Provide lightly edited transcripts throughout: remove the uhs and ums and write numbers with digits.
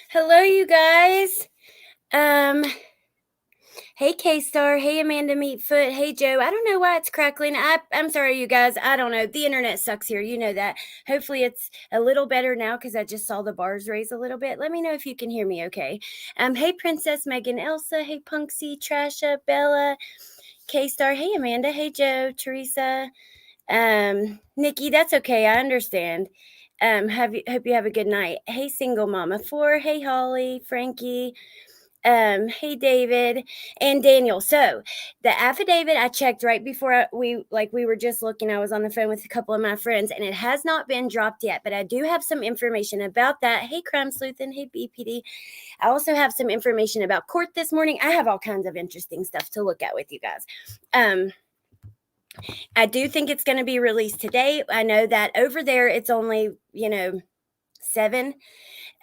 Hello, you guys. Hey, K-Star. Hey, Amanda Meatfoot. Hey, Joe. I don't know why it's crackling. I'm sorry, you guys. I don't know. The internet sucks here. You know that. Hopefully it's a little better now because I just saw the bars raise a little bit. Let me know if you can hear me okay. Hey, Princess Megan Elsa. Hey, Punksy, Trasha, Bella, K-Star. Hey, Amanda. Hey, Joe, Teresa. Nikki, that's okay. I understand. Hope you have a good night. Hey, Single Mama 4. Hey, Holly, Frankie. Hey, David and Daniel. So the affidavit I checked right before we were just looking. I was on the phone with a couple of my friends and it has not been dropped yet, but I do have some information about that. Hey, Crime Sleuth and hey, BPD. I also have some information about court this morning. I have all kinds of interesting stuff to look at with you guys. I do think it's going to be released today. I know that over there it's only, 7.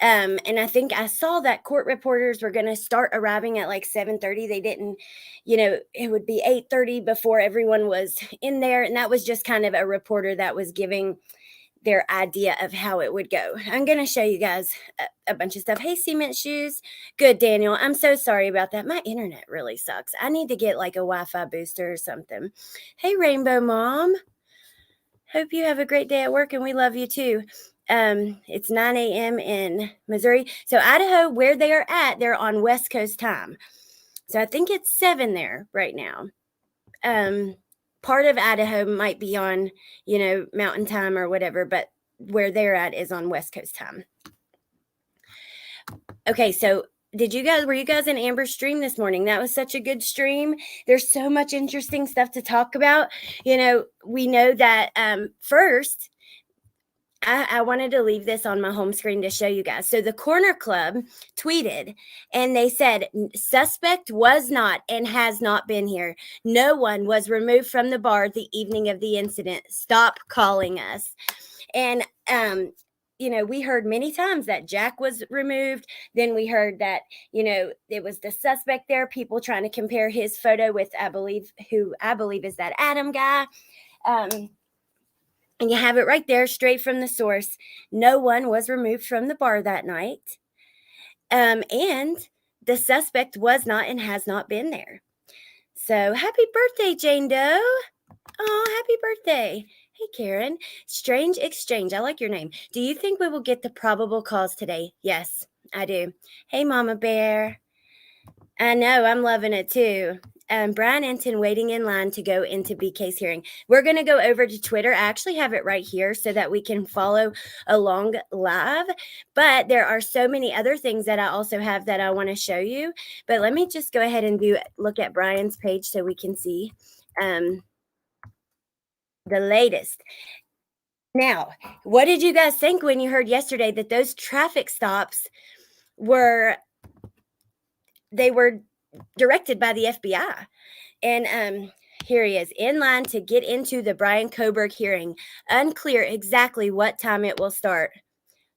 And I think I saw that court reporters were going to start arriving at like 7:30. They didn't, it would be 8:30 before everyone was in there. And that was just kind of a reporter that was giving their idea of how it would go. I'm going to show you guys a bunch of stuff. Hey, Cement Shoes. Good, Daniel. I'm so sorry about that. My internet really sucks. I need to get like a Wi-Fi booster or something. Hey, Rainbow Mom. Hope you have a great day at work and we love you too. It's 9 a.m. in Missouri. So Idaho, where they are at, they're on West Coast time. So I think it's 7 there right now. Part of Idaho might be on, Mountain Time or whatever, but where they're at is on West Coast time. Okay, so were you guys in Amber's stream this morning? That was such a good stream. There's so much interesting stuff to talk about. We know that first, I wanted to leave this on my home screen to show you guys. So the Corner Club tweeted and they said, suspect was not and has not been here. No one was removed from the bar the evening of the incident. Stop calling us. And, we heard many times that Jack was removed. Then we heard that, it was the suspect there, people trying to compare his photo with, who I believe is that Adam guy. And you have it right there, straight from the source. No one was removed from the bar that night. And the suspect was not and has not been there. So happy birthday, Jane Doe. Oh, happy birthday. Hey, Karen. Strange Exchange. I like your name. Do you think we will get the probable cause today? Yes, I do. Hey, Mama Bear. I know. I'm loving it too. Bryan Enton waiting in line to go into BK's hearing. We're going to go over to Twitter. I actually have it right here so that we can follow along live. But there are so many other things that I also have that I want to show you. But let me just go ahead and look at Bryan's page so we can see the latest. Now, what did you guys think when you heard yesterday that those traffic stops were directed by the FBI? And here he is, in line to get into the Bryan Kohberger hearing. Unclear exactly what time it will start.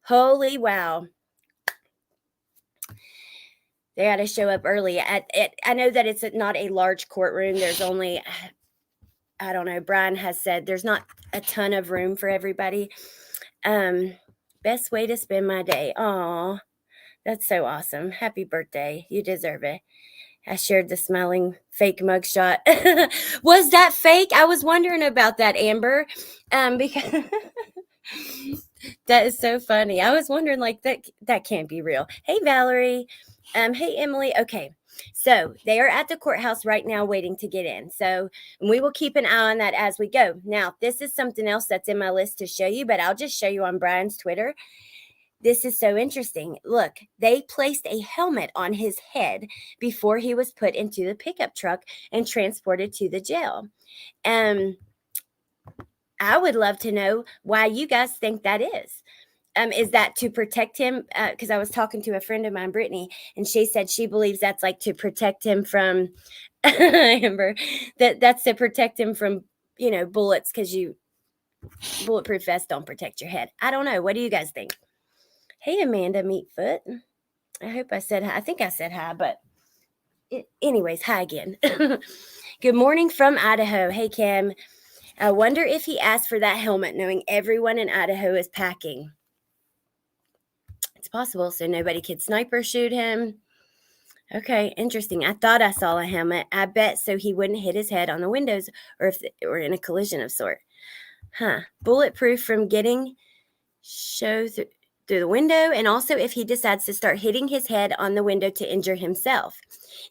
Holy wow. They got to show up early. I know that it's not a large courtroom. There's only, I don't know, Bryan has said there's not a ton of room for everybody. Best way to spend my day. Aw, that's so awesome. Happy birthday. You deserve it. I shared the smiling fake mugshot. Was that fake? I was wondering about that, Amber. Because that is so funny. I was wondering, like, that can't be real. Hey, Valerie. Hey, Emily. Okay. So they are at the courthouse right now waiting to get in. So we will keep an eye on that as we go. Now, this is something else that's in my list to show you, but I'll just show you on Bryan's Twitter. this is so interesting. Look, they placed a helmet on his head before he was put into the pickup truck and transported to the jail. I would love to know why you guys think that is. Is that to protect him? Because I was talking to a friend of mine, Brittany, and she said she believes that's like to protect him from Amber. That's to protect him from, bullets, because bulletproof vests don't protect your head. I don't know. What do you guys think? Hey, Amanda Meatfoot. I hope I said hi. I think I said hi, but anyways, hi again. Good morning from Idaho. Hey, Kim. I wonder if he asked for that helmet knowing everyone in Idaho is packing. It's possible, so nobody could sniper shoot him. Okay, interesting. I thought I saw a helmet. I bet so he wouldn't hit his head on the windows or in a collision of sort. Bulletproof from getting through the window, and also if he decides to start hitting his head on the window to injure himself.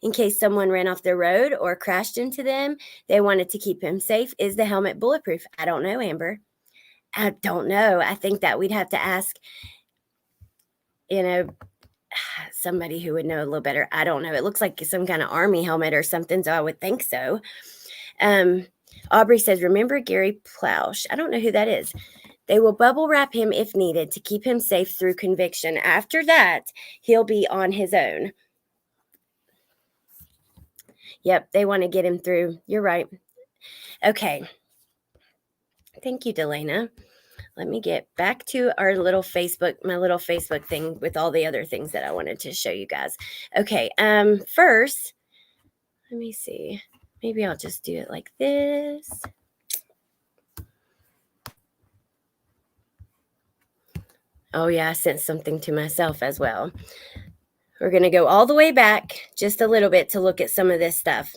In case someone ran off the road or crashed into them, they wanted to keep him safe. Is the helmet bulletproof? I don't know, Amber. I don't know. I think that we'd have to ask, somebody who would know a little better. I don't know. It looks like some kind of army helmet or something, so I would think so. Aubrey says, remember Gary Plausch? I don't know who that is. They will bubble wrap him if needed to keep him safe through conviction. After that, he'll be on his own. Yep, they want to get him through. You're right. Okay. Thank you, Delana. Let me get back to my little Facebook thing with all the other things that I wanted to show you guys. Okay, first, let me see. Maybe I'll just do it like this. Oh, yeah, I sent something to myself as well. We're going to go all the way back just a little bit to look at some of this stuff.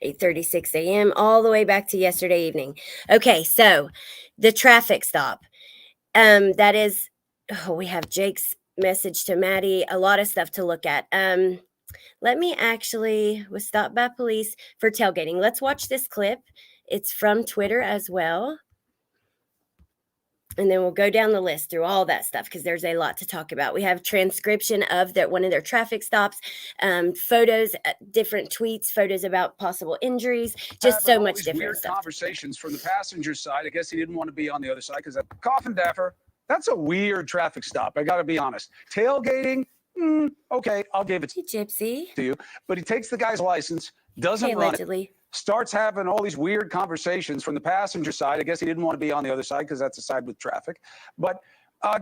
8:36 a.m. all the way back to yesterday evening. Okay, so the traffic stop. That is, we have Jake's message to Maddie, a lot of stuff to look at. Was stopped by police for tailgating. Let's watch this clip. It's from Twitter as well. And then we'll go down the list through all that stuff because there's a lot to talk about. We have transcription of one of their traffic stops, photos, different tweets, photos about possible injuries, just so much different weird stuff. Conversations from the passenger side. I guess he didn't want to be on the other side because that coffin dapper, that's a weird traffic stop. I got to be honest. Tailgating, okay, I'll give it Gypsy to you. But he takes the guy's license, doesn't run it, starts having all these weird conversations from the passenger side. I guess he didn't want to be on the other side because that's the side with traffic. But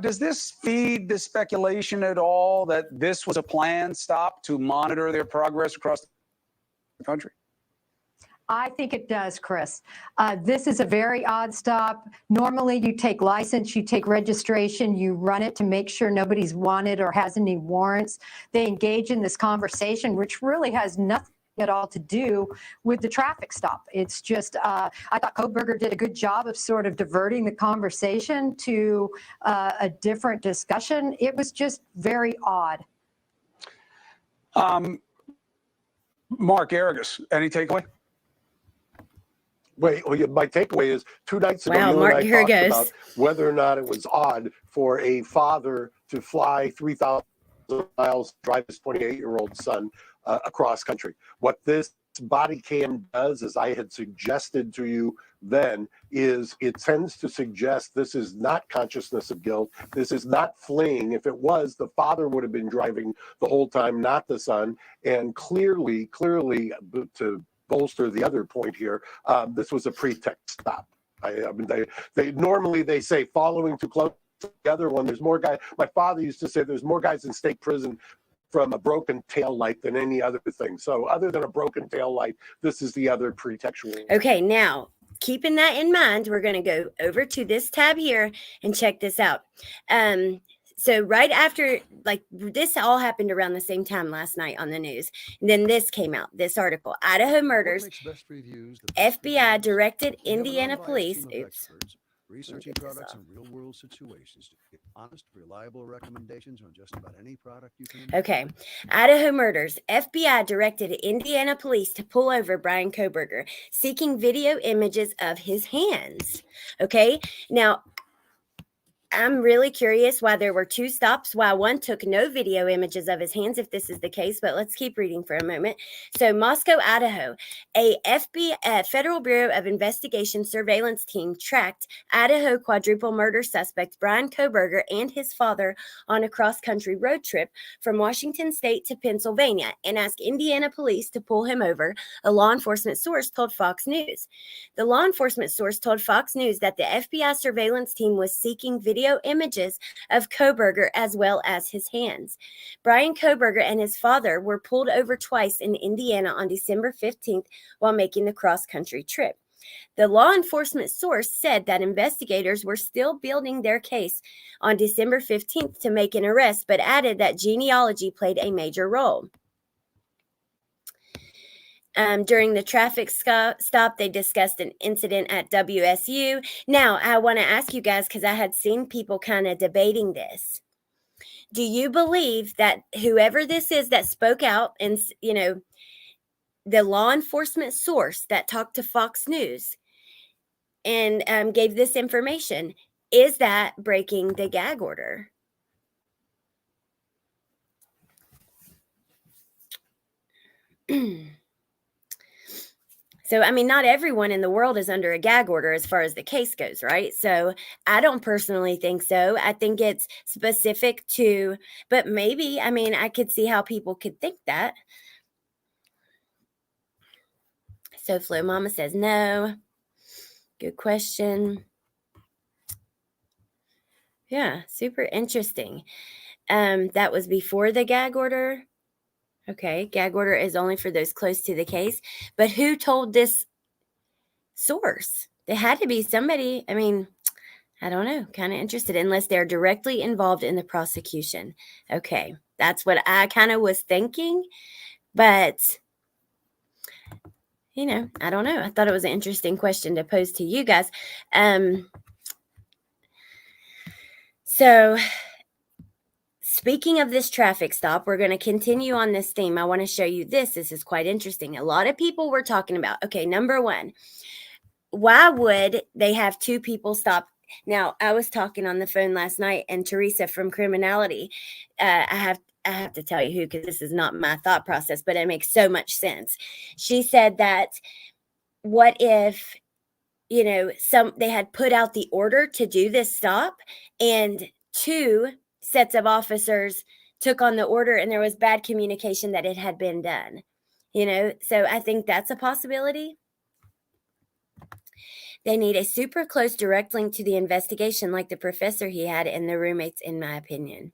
does this feed the speculation at all that this was a planned stop to monitor their progress across the country? I think it does, Chris. This is a very odd stop. Normally, you take license, you take registration, you run it to make sure nobody's wanted or has any warrants. They engage in this conversation, which really has nothing at all to do with the traffic stop. It's just, I thought Kohberger did a good job of sort of diverting the conversation to a different discussion. It was just very odd. Mark Aragus, any takeaway? My takeaway is 2 nights ago, you and I talked about whether or not it was odd for a father to fly 3,000 miles, drive his 28-year-old son across country. What this body cam does, as I had suggested to you then, is it tends to suggest this is not consciousness of guilt. This is not fleeing. If it was, the father would have been driving the whole time, not the son. And clearly, to bolster the other point here, this was a pretext stop. I mean, they normally they say following too close together when there's more guys. My father used to say there's more guys in state prison from a broken tail light than any other thing. So other than a broken tail light, this is the other pretextual. Okay, now keeping that in mind, we're going to go over to this tab here and check this out. So right after, this all happened around the same time last night on the news. And then this came out, this article, Idaho murders, FBI directed Indiana police. Researching products in real-world situations to get honest, reliable recommendations on just about any product you can. Okay. Idaho murders. FBI directed Indiana police to pull over Bryan Kohberger, seeking video images of his hands. Okay. Now, I'm really curious why there were 2 stops, why one took no video images of his hands, if this is the case, but let's keep reading for a moment. So Moscow, Idaho, a FBI, Federal Bureau of Investigation surveillance team tracked Idaho quadruple murder suspect Bryan Kohberger and his father on a cross-country road trip from Washington State to Pennsylvania and asked Indiana police to pull him over, a law enforcement source told Fox News. The law enforcement source told Fox News that the FBI surveillance team was seeking video images of Kohberger as well as his hands. Bryan Kohberger and his father were pulled over twice in Indiana on December 15th while making the cross-country trip. The law enforcement source said that investigators were still building their case on December 15th to make an arrest, but added that genealogy played a major role. During the traffic stop, they discussed an incident at WSU. Now, I want to ask you guys, because I had seen people kind of debating this. Do you believe that whoever this is that spoke out and, the law enforcement source that talked to Fox News and gave this information, is that breaking the gag order? So, I mean, not everyone in the world is under a gag order as far as the case goes, right? So I don't personally think so. I think it's specific to, but maybe, I mean, I could see how people could think that. So Flo Mama says no. Good question. Yeah, super interesting. That was before the gag order. Okay, gag order is only for those close to the case. But who told this source? There had to be somebody. I mean, I don't know, kind of interested, unless they're directly involved in the prosecution. Okay, that's what I kind of was thinking. But, I don't know. I thought it was an interesting question to pose to you guys. So speaking of this traffic stop, we're going to continue on this theme. I want to show you this. This is quite interesting. A lot of people were talking about, okay, number one, why would they have 2 people stop? Now, I was talking on the phone last night, and Teresa from Criminality, I have to tell you who, because this is not my thought process, but it makes so much sense. She said that what if, they had put out the order to do this stop, and 2 sets of officers took on the order and there was bad communication that it had been done, so I think that's a possibility. They need a super close direct link to the investigation, like the professor he had and the roommates, in my opinion.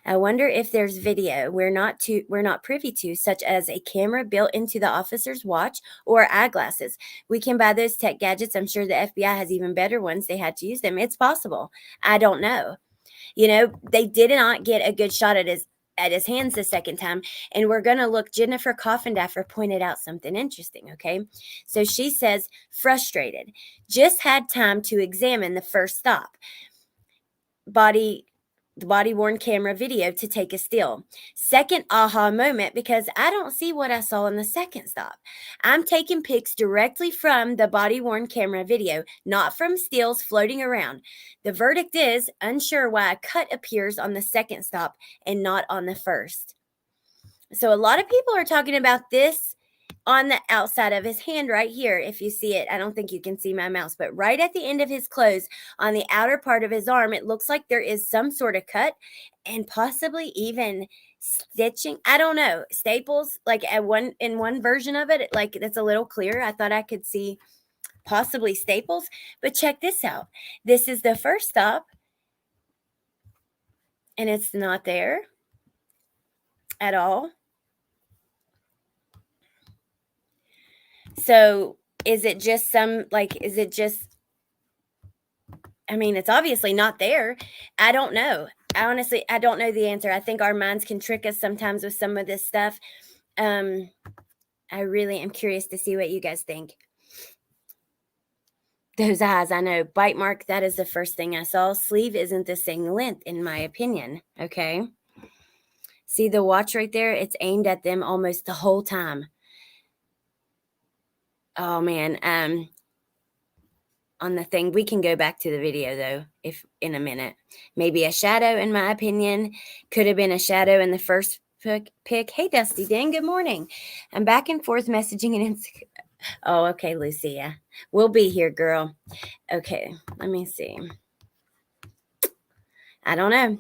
I wonder if there's video we're not privy to, such as a camera built into the officer's watch or eyeglasses. We can buy those tech gadgets. I'm sure the FBI has even better ones. They had to use them. It's possible. I don't know. They did not get a good shot at his hands the second time. And we're going to look. Jennifer Coffendaffer pointed out something interesting. Okay. So she says, frustrated, just had time to examine the first stop. The body-worn camera video to take a still. Second aha moment, because I don't see what I saw in the second stop. I'm taking pics directly from the body-worn camera video, not from stills floating around. The verdict is unsure why a cut appears on the second stop and not on the first. So a lot of people are talking about this on the outside of his hand right here. If you see it, I don't think you can see my mouse, but right at the end of his clothes on the outer part of his arm, it looks like there is some sort of cut and possibly even stitching. I don't know. Staples, like in one version of it, like that's a little clearer. I thought I could see possibly staples, but check this out. This is the first stop and it's not there at all. So is it just I mean, it's obviously not there. I don't know. I don't know the answer. I think our minds can trick us sometimes with some of this stuff. I really am curious to see what you guys think. Those eyes, I know. Bite mark, that is the first thing I saw. Sleeve isn't the same length, in my opinion. Okay. See the watch right there? It's aimed at them almost the whole time. Oh man, on the thing. We can go back to the video though, if in a minute. Maybe a shadow, in my opinion. Could have been a shadow in the first pick. Hey, Dusty Dan, good morning. I'm back and forth messaging and oh, okay, Lucia. We'll be here, girl. Okay, let me see. I don't know.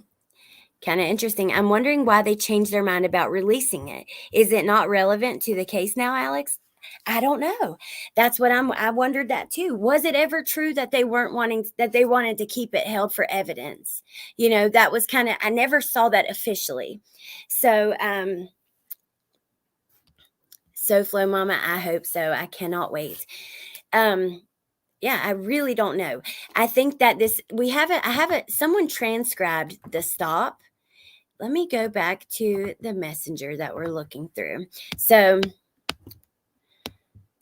Kind of interesting. I'm wondering why they changed their mind about releasing it. Is it not relevant to the case now, Alex? I don't know. That's what I wondered that too. Was it ever true that they wanted to keep it held for evidence? You know, that was kind of, I never saw that officially. So, Flow Mama, I hope so. I cannot wait. Yeah, I really don't know. I think that someone transcribed the stop. Let me go back to the messenger that we're looking through. So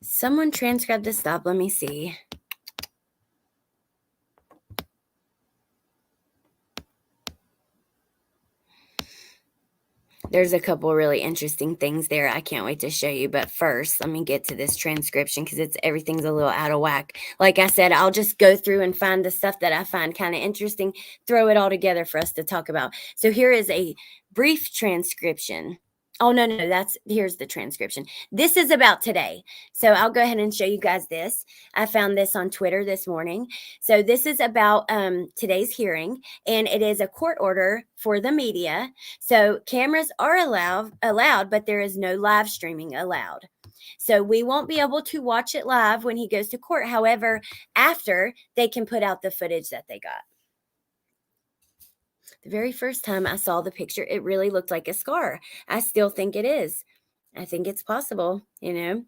someone transcribed the stop. Let me see. There's a couple really interesting things there I can't wait to show you. But first, let me get to this transcription because everything's a little out of whack. Like I said, I'll just go through and find the stuff that I find kind of interesting, throw it all together for us to talk about. So here is a brief transcription. Oh, no, here's the transcription. This is about today. So I'll go ahead and show you guys this. I found this on Twitter this morning. So this is about today's hearing, and it is a court order for the media. So cameras are allowed, but there is no live streaming allowed. So we won't be able to watch it live when he goes to court. However, after, they can put out the footage that they got. The very first time I saw the picture, it really looked like a scar. I still think it is. I think it's possible, you know.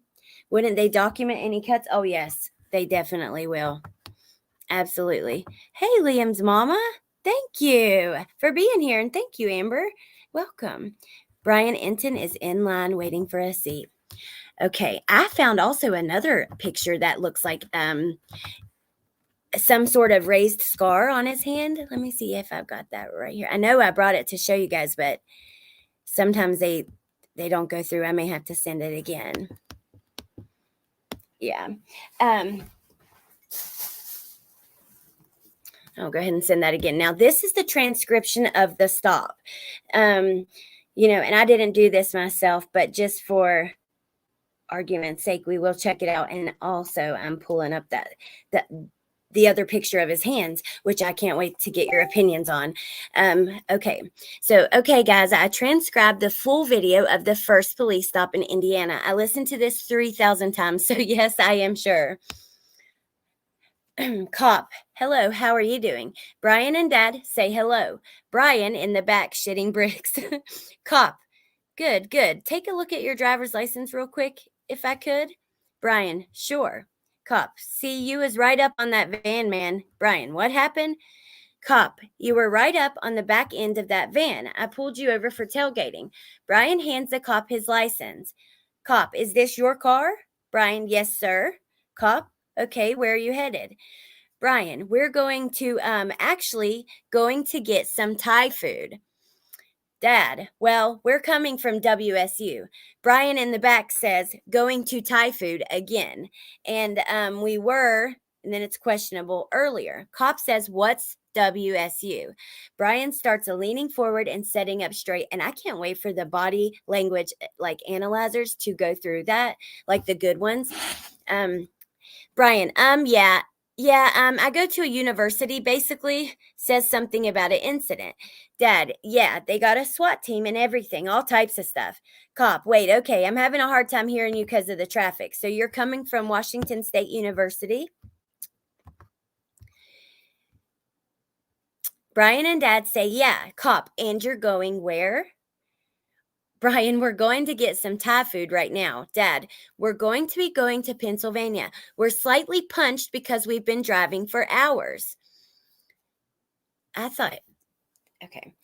Wouldn't they document any cuts? Oh, yes, they definitely will. Absolutely. Hey, Liam's mama. Thank you for being here. And thank you, Amber. Welcome. Bryan Enton is in line waiting for a seat. Okay, I found also another picture that looks like some sort of raised scar on his hand. Let me see if I've got that right here. I know I brought it to show you guys, but sometimes they don't go through. I may have to send it again. Yeah. I'll go ahead and send that again. Now, this is the transcription of the stop. You know, and I didn't do this myself, but just for argument's sake, we will check it out. And also, I'm pulling up the other picture of his hands, which I can't wait to get your opinions on. Okay, guys, I transcribed the full video of the first police stop in Indiana. I listened to this 3,000 times, so yes, I am sure. Cop, hello, how are you doing? Bryan and Dad, say hello. Bryan in the back shitting bricks. Cop, good. Take a look at your driver's license real quick, if I could. Bryan, sure. Cop, see, you was right up on that van, man. Bryan, what happened? Cop, you were right up on the back end of that van. I pulled you over for tailgating. Bryan hands the cop his license. Cop, is this your car? Bryan, yes, sir. Cop, okay, where are you headed? Bryan, we're going to get some Thai food. Dad, well, we're coming from WSU. Bryan in the back says, going to Thai food again. And we were, and then it's questionable earlier. Cop says, what's WSU? Bryan starts leaning forward and setting up straight. And I can't wait for the body language, like analyzers, to go through that, like the good ones. Bryan, I go to a university, basically says something about an incident. Dad, yeah, they got a SWAT team and everything, all types of stuff. Cop, wait, okay, I'm having a hard time hearing you because of the traffic. So you're coming from Washington State University? Bryan and Dad say, yeah. Cop, and you're going where? Bryan, we're going to get some Thai food right now. Dad, we're going to be going to Pennsylvania. We're slightly punched because we've been driving for hours. I thought, okay.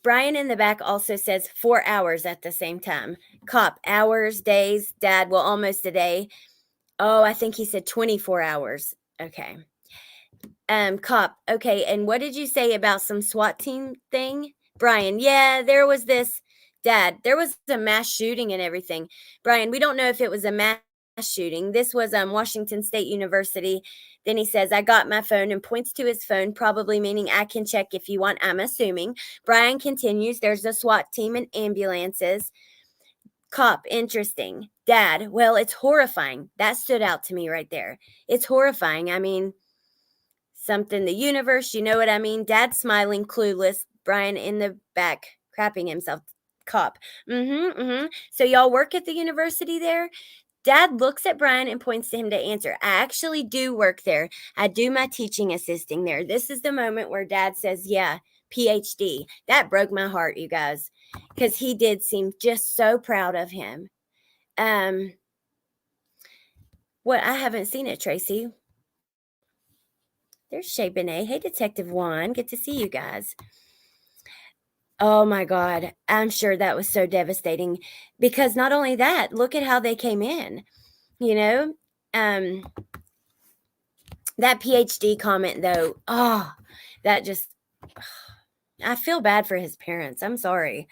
Bryan in the back also says 4 hours at the same time. Cop, hours, days. Dad, well, almost a day. Oh, I think he said 24 hours. Okay. Cop, okay. And what did you say about some SWAT team thing? Bryan, yeah, there was this. Dad, there was a mass shooting and everything. Bryan, we don't know if it was a mass shooting. This was Washington State University. Then he says, I got my phone, and points to his phone, probably meaning I can check if you want, I'm assuming. Bryan continues, there's a SWAT team and ambulances. Cop, interesting. Dad, well, it's horrifying. That stood out to me right there. It's horrifying. I mean, something, the universe, you know what I mean? Dad smiling, clueless. Bryan in the back, crapping himself. Cop, So y'all work at the university there? Dad looks at Bryan and points to him to answer. I actually do work there. I do my teaching assisting there. This is the moment where Dad says, yeah, PhD. That broke my heart, you guys, because he did seem just so proud of him. What? I haven't seen it, Tracy. There's Shay Benet. Hey, Detective Juan. Good to see you guys. Oh, my God. I'm sure that was so devastating because not only that, look at how they came in, you know. That PhD comment, though, that just, I feel bad for his parents. I'm sorry.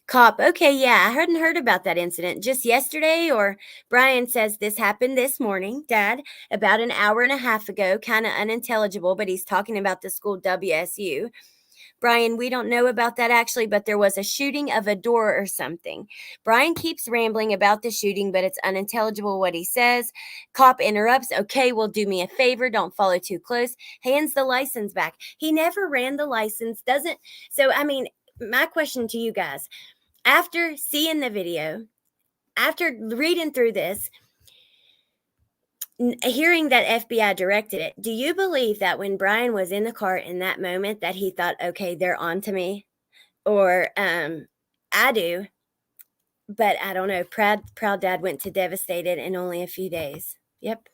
Cop, okay, yeah, I hadn't heard about that incident just yesterday, or Bryan says this happened this morning, Dad, about an hour and a half ago, kind of unintelligible, but he's talking about the school WSU. Bryan, we don't know about that actually, but there was a shooting of a door or something. Bryan keeps rambling about the shooting, but it's unintelligible what he says. Cop interrupts. Okay, well, do me a favor. Don't follow too close. Hands the license back. He never ran the license, doesn't. So, I mean, my question to you guys, after seeing the video, after reading through this, hearing that FBI directed it, do you believe that when Bryan was in the car in that moment that he thought, okay, they're on to me? Or I do, but I don't know. Proud Dad went to devastated in only a few days. Yep.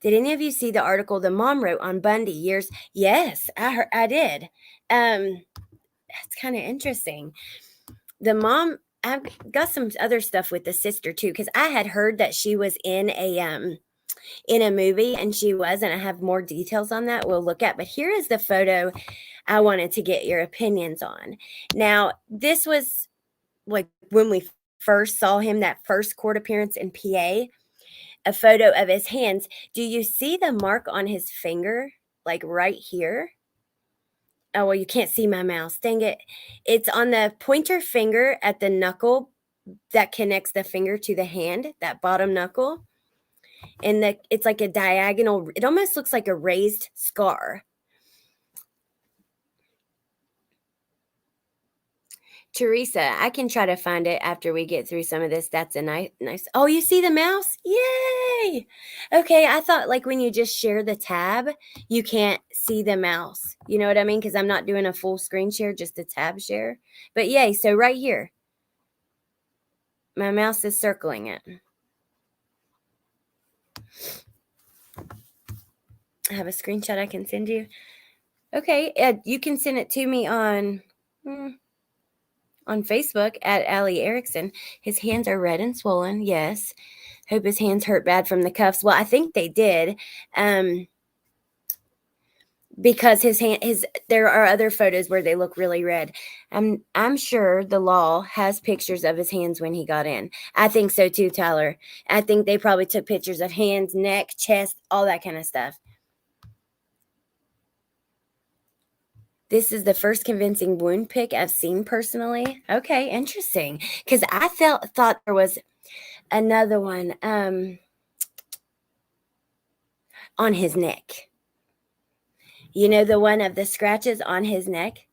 Did any of you see the article the mom wrote on Bundy years? Yes, I did. That's kind of interesting. The mom, I've got some other stuff with the sister too, because I had heard that she was in a movie, and she was, and I have more details on that we'll look at. But here is the photo I wanted to get your opinions on. Now, this was like when we first saw him, that first court appearance in PA, a photo of his hands. Do you see the mark on his finger, like right here? Oh, well, you can't see my mouse. Dang it. It's on the pointer finger at the knuckle that connects the finger to the hand, that bottom knuckle. And it's like a diagonal, it almost looks like a raised scar. Teresa, I can try to find it after we get through some of this. That's a nice. Oh, you see the mouse? Yay! Okay, I thought like when you just share the tab, you can't see the mouse. You know what I mean? Because I'm not doing a full screen share, just a tab share. But yay, so right here, my mouse is circling it. I have a screenshot I can send you. Okay, Ed, you can send it to me on Facebook at Allie Erickson. His hands are red and swollen. Yes. Hope his hands hurt bad from the cuffs. Well, I think they did. Because there are other photos where they look really red. I'm sure the law has pictures of his hands when he got in. I think so too, Tyler. I think they probably took pictures of hands, neck, chest, all that kind of stuff. This is the first convincing wound pic I've seen personally. Okay, interesting. Because I thought there was another one on his neck. You know, the one of the scratches on his neck?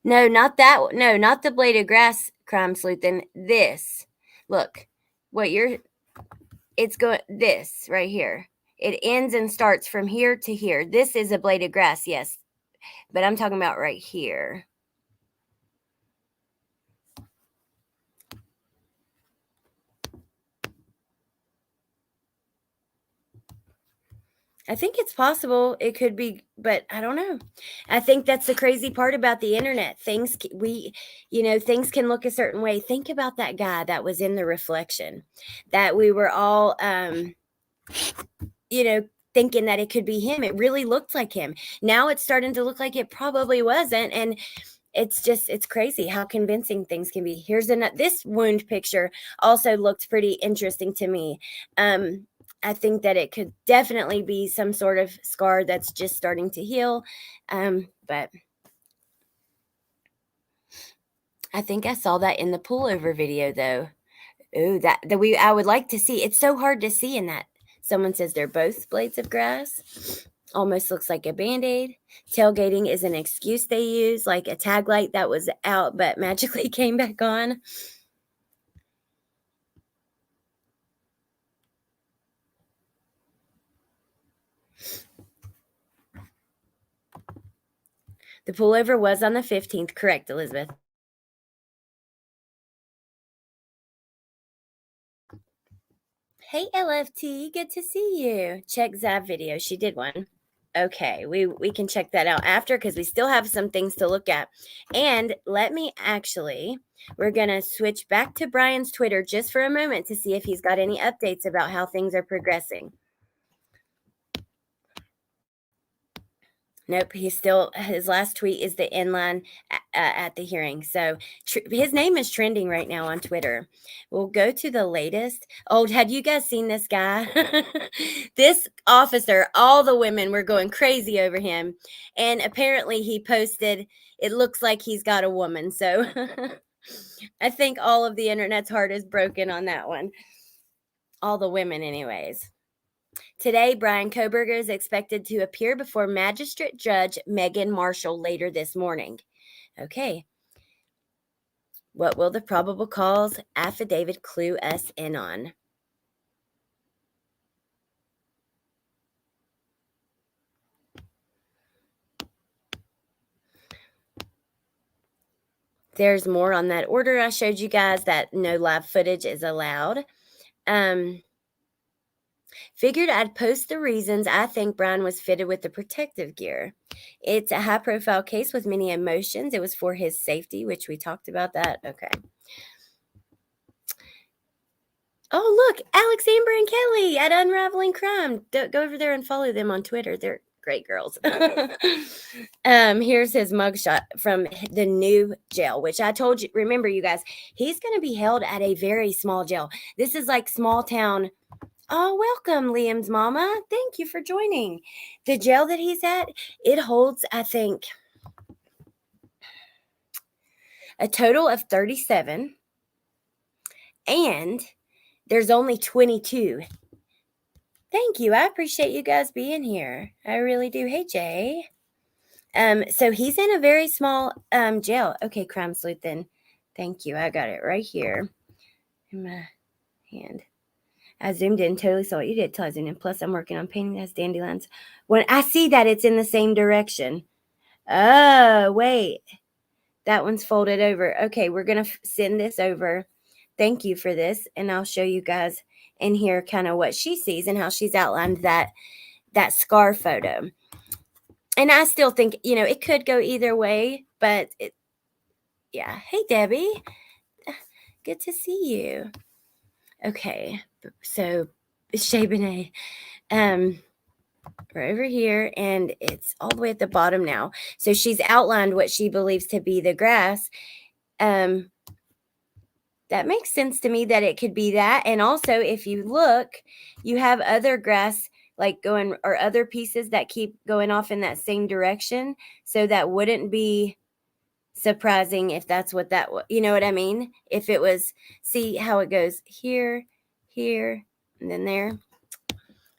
No, not that. No, not the blade of grass, crime sleuthin'. This. Look, it's going, this right here. It ends and starts from here to here. This is a blade of grass, yes. But I'm talking about right here. I think it's possible. It could be, but I don't know. I think that's the crazy part about the internet. Things can look a certain way. Think about that guy that was in the reflection, that we were all, thinking that it could be him. It really looked like him. Now it's starting to look like it probably wasn't. And it's crazy how convincing things can be. Here's this wound picture also looked pretty interesting to me. I think that it could definitely be some sort of scar that's just starting to heal. But I think I saw that in the pullover video though. Ooh, I would like to see. It's so hard to see in that. Someone says they're both blades of grass. Almost looks like a Band-Aid. Tailgating is an excuse they use, like a tag light that was out but magically came back on. The pullover was on the 15th. Correct, Elizabeth. Hey, LFT, good to see you. Check Zav video. She did one. Okay, we can check that out after because we still have some things to look at. And we're going to switch back to Bryan's Twitter just for a moment to see if he's got any updates about how things are progressing. Nope, his last tweet is the inline at the hearing. So his name is trending right now on Twitter. We'll go to the latest. Oh, had you guys seen this guy? This officer, all the women were going crazy over him. And apparently he posted, it looks like he's got a woman. So I think all of the internet's heart is broken on that one. All the women anyways. Today, Bryan Kohberger is expected to appear before Magistrate Judge Megan Marshall later this morning. Okay. What will the probable cause affidavit clue us in on? There's more on that order I showed you guys that no live footage is allowed. Figured I'd post the reasons I think Bryan was fitted with the protective gear. It's a high-profile case with many emotions. It was for his safety, which we talked about that. Okay. Oh, look, Alex, Amber, and Kelly at Unraveling Crime. Go over there and follow them on Twitter. They're great girls. Here's his mugshot from the new jail, which I told you. Remember, you guys, he's going to be held at a very small jail. This is like small town. Oh, welcome, Liam's mama. Thank you for joining. The jail that he's at, it holds, I think, a total of 37. And there's only 22. Thank you. I appreciate you guys being here. I really do. Hey, Jay. So he's in a very small jail. Okay, Crime Sleuth then. Thank you. I got it right here in my hand. I zoomed in, totally saw what you did till I zoomed in. Plus, I'm working on painting those dandelions. When I see that, it's in the same direction. Oh, wait. That one's folded over. Okay, we're going to send this over. Thank you for this. And I'll show you guys in here kind of what she sees and how she's outlined that scar photo. And I still think, it could go either way. But, yeah. Hey, Debbie. Good to see you. Okay, so Shea Benet, we're over here, and it's all the way at the bottom now. So she's outlined what she believes to be the grass. That makes sense to me that it could be that. And also, if you look, you have other grass like going, or other pieces that keep going off in that same direction. So that wouldn't be surprising if that's what that was. You know what I mean? If it was, see how it goes here, here, and then there.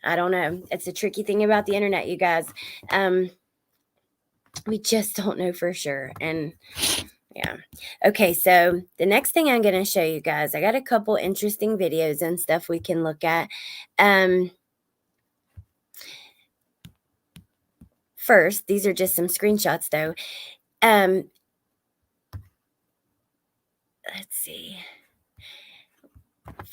I don't know. It's a tricky thing about the internet, you guys. We just don't know for sure. And yeah. Okay, so the next thing I'm going to show you guys, I got a couple interesting videos and stuff we can look at. First, these are just some screenshots though. Let's see.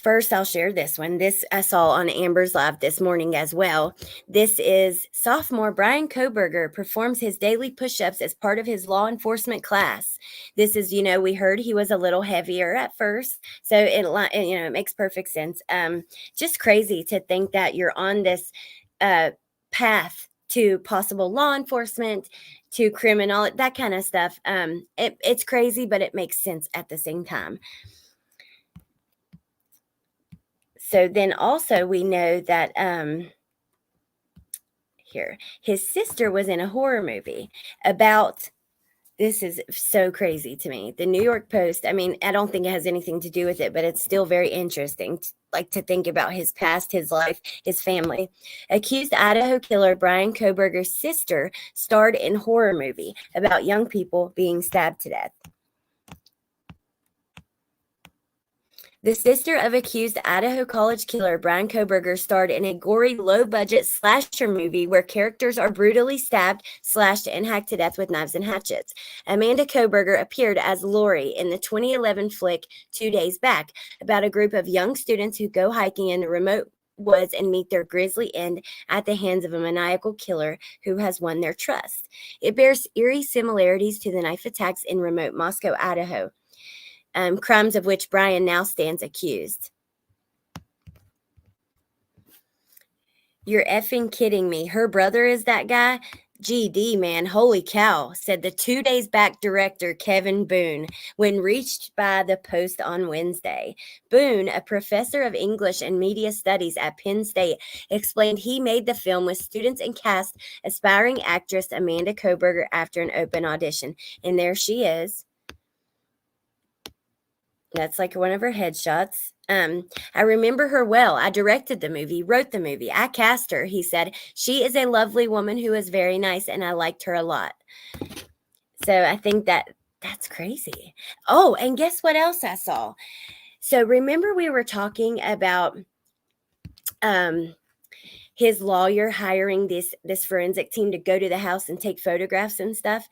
First, I'll share this one. This I saw on Amber's Live this morning as well. This is sophomore Bryan Kohberger performs his daily push-ups as part of his law enforcement class. This is, we heard he was a little heavier at first. So it makes perfect sense. Just crazy to think that you're on this path to possible law enforcement, to criminal, that kind of stuff. It's crazy, but it makes sense at the same time. So then also we know that here, his sister was in a horror movie about, this is so crazy to me. The New York Post, I mean, I don't think it has anything to do with it, but it's still very interesting, to think about his past, his life, his family. Accused Idaho killer Bryan Kohberger's sister starred in horror movie about young people being stabbed to death. The sister of accused Idaho College killer Bryan Kohberger starred in a gory, low-budget slasher movie where characters are brutally stabbed, slashed, and hacked to death with knives and hatchets. Amanda Kohberger appeared as Lori in the 2011 flick 2 Days Back, about a group of young students who go hiking in the remote woods and meet their grisly end at the hands of a maniacal killer who has won their trust. It bears eerie similarities to the knife attacks in remote Moscow, Idaho. Crimes of which Bryan now stands accused. You're effing kidding me. Her brother is that guy? GD, man, holy cow, said the 2 Days Back director Kevin Boone when reached by the Post on Wednesday. Boone, a professor of English and media studies at Penn State, explained he made the film with students and cast aspiring actress Amanda Kohberger after an open audition. And there she is. That's like one of her headshots. I remember her well. I directed the movie, wrote the movie. I cast her, he said. She is a lovely woman who is very nice, and I liked her a lot. So I think that's crazy. Oh, and guess what else I saw? So remember we were talking about his lawyer hiring this forensic team to go to the house and take photographs and stuff?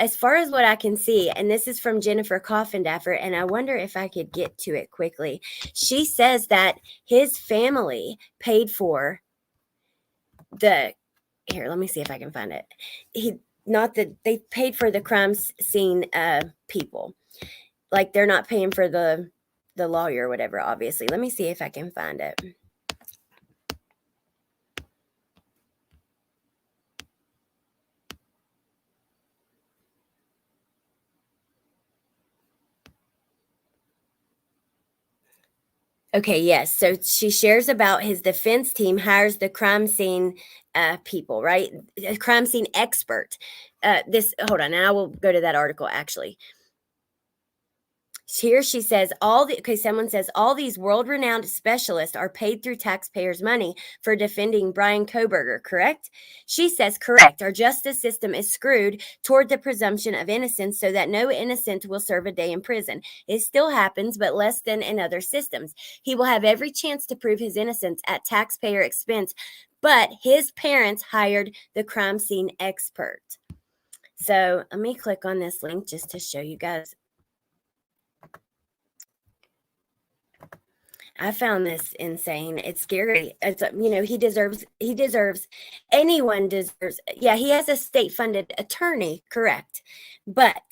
As far as what I can see, and this is from Jennifer Coffindaffer, and I wonder if I could get to it quickly. She says that his family paid for here, let me see if I can find it. They paid for the crime scene people. Like, they're not paying for the lawyer or whatever, obviously. Let me see if I can find it. Okay, yes. So she shares about his defense team hires the crime scene people, right? A crime scene expert. Hold on, and I will go to that article actually. Here she says someone says all these world-renowned specialists are paid through taxpayers' money for defending Bryan Kohberger, correct? She says, correct. Our justice system is screwed toward the presumption of innocence so that no innocent will serve a day in prison. It still happens, but less than in other systems. He will have every chance to prove his innocence at taxpayer expense, but his parents hired the crime scene expert. So let me click on this link just to show you guys. I found this insane. It's scary. It's, anyone deserves. Yeah, he has a state-funded attorney, correct. But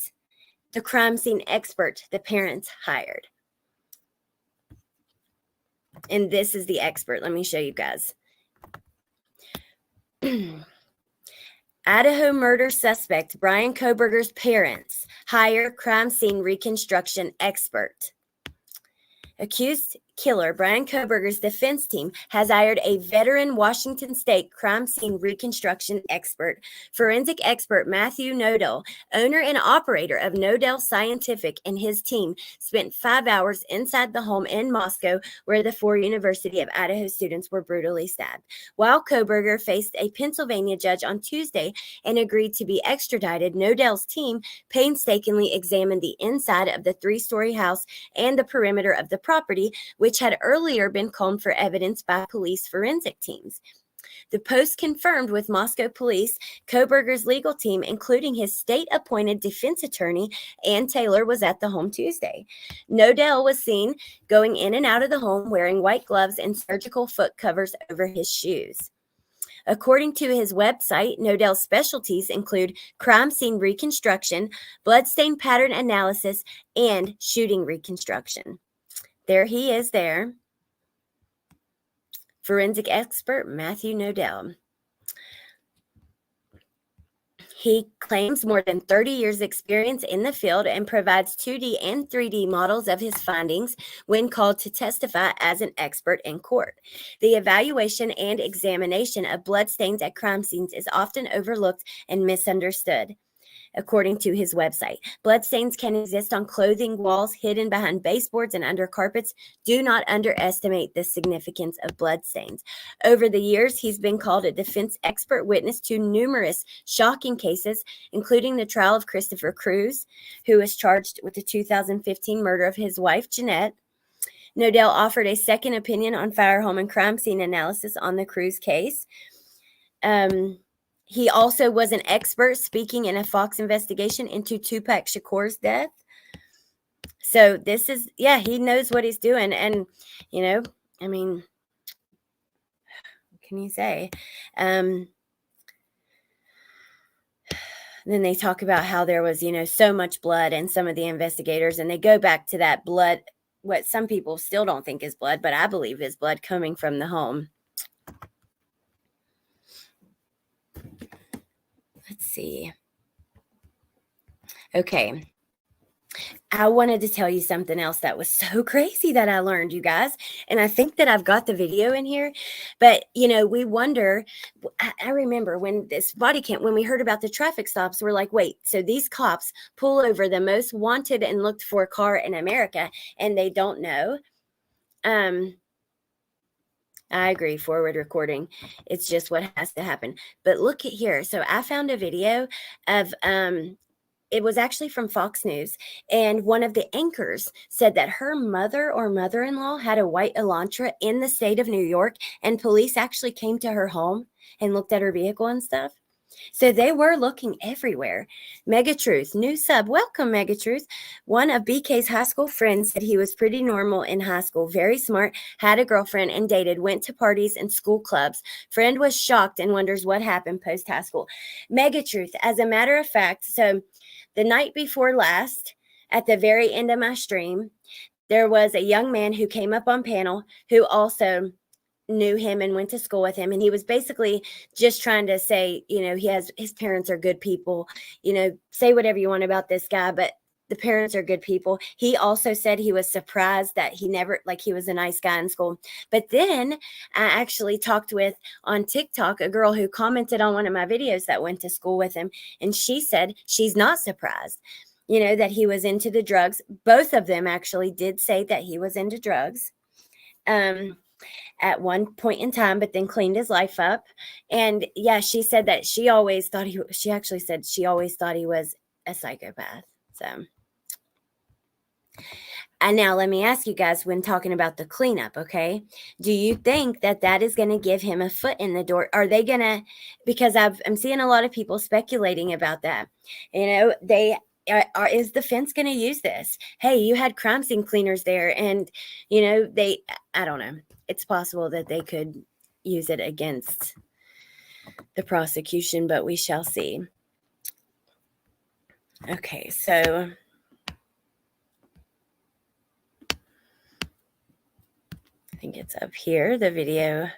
the crime scene expert the parents hired. And this is the expert. Let me show you guys. Idaho murder suspect Bryan Kohberger's parents hire crime scene reconstruction expert. Accused killer Bryan Kohberger's defense team has hired a veteran Washington State crime scene reconstruction expert. Forensic expert Matthew Nodell, owner and operator of Nodell Scientific, and his team spent 5 hours inside the home in Moscow where the 4 University of Idaho students were brutally stabbed. While Kohberger faced a Pennsylvania judge on Tuesday and agreed to be extradited, Nodell's team painstakingly examined the inside of the 3-story house and the perimeter of the property, which had earlier been combed for evidence by police forensic teams. The Post confirmed with Moscow police Kohberger's legal team, including his state-appointed defense attorney, Ann Taylor, was at the home Tuesday. Nodell was seen going in and out of the home wearing white gloves and surgical foot covers over his shoes. According to his website, Nodell's specialties include crime scene reconstruction, bloodstain pattern analysis, and shooting reconstruction. There he is there. Forensic expert Matthew Nodell. He claims more than 30 years experience in the field and provides 2D and 3D models of his findings when called to testify as an expert in court. The evaluation and examination of bloodstains at crime scenes is often overlooked and misunderstood. According to his website, bloodstains can exist on clothing, walls, hidden behind baseboards, and under carpets. Do not underestimate the significance of bloodstains. Over the years, he's been called a defense expert witness to numerous shocking cases, including the trial of Christopher Cruz, who was charged with the 2015 murder of his wife, Jeanette. Nodell offered a second opinion on fire, home, and crime scene analysis on the Cruz case. He also was an expert speaking in a Fox investigation into Tupac Shakur's death. So this is, yeah, he knows what he's doing. And, you know, I mean, what can you say? Then they talk about how there was, you know, so much blood in some of the investigators. And they go back to that blood, what some people still don't think is blood, but I believe is blood coming from the home. Let's see. Okay. I wanted to tell you something else that was so crazy that I learned, you guys. And I think that I've got the video in here. But, you know, we wonder, I remember when this body cam, when we heard about the traffic stops, we're like, wait, so these cops pull over the most wanted and looked for car in America, and they don't know. I agree. Forward recording. It's just what has to happen. But look at here. So I found a video of, it was actually from Fox News. And one of the anchors said that her mother or mother-in-law had a white Elantra in the state of New York. And police actually came to her home and looked at her vehicle and stuff. So they were looking everywhere. Megatruth, new sub. Welcome, Megatruth. One of BK's high school friends said he was pretty normal in high school, very smart, had a girlfriend and dated, went to parties and school clubs. Friend was shocked and wonders what happened post-high school. Megatruth, as a matter of fact, so the night before last, at the very end of my stream, there was a young man who came up on panel who also knew him and went to school with him. And he was basically just trying to say, you know, his parents are good people, you know, say whatever you want about this guy, but the parents are good people. He also said he was surprised that he was a nice guy in school. But then I actually talked with on TikTok a girl who commented on one of my videos that went to school with him. And she said she's not surprised, you know, that he was into the drugs. Both of them actually did say that he was into drugs. At one point in time, but then cleaned his life up. And yeah, she said that she always thought he was a psychopath. So, and now let me ask you guys, when talking about the cleanup, okay, do you think that that is going to give him a foot in the door? Are they going to, because I'm seeing a lot of people speculating about that, you know, is the fence going to use this? Hey, you had crime scene cleaners there, and, you know, I don't know. It's possible that they could use it against the prosecution, but we shall see. Okay, so I think it's up here, the video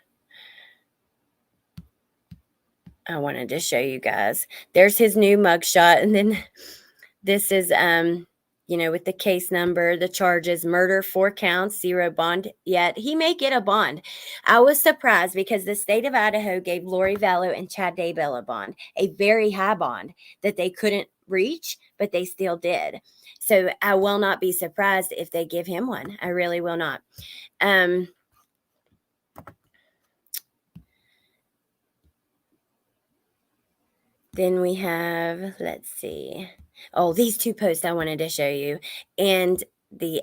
I wanted to show you guys. There's his new mugshot, and then this is you know, with the case number, the charges, murder, 4 counts, 0 bond yet. He may get a bond. I was surprised because the state of Idaho gave Lori Vallow and Chad Daybell a bond, a very high bond that they couldn't reach, but they still did. So I will not be surprised if they give him one. I really will not. Then we have, let's see. Oh, these 2 posts I wanted to show you. And the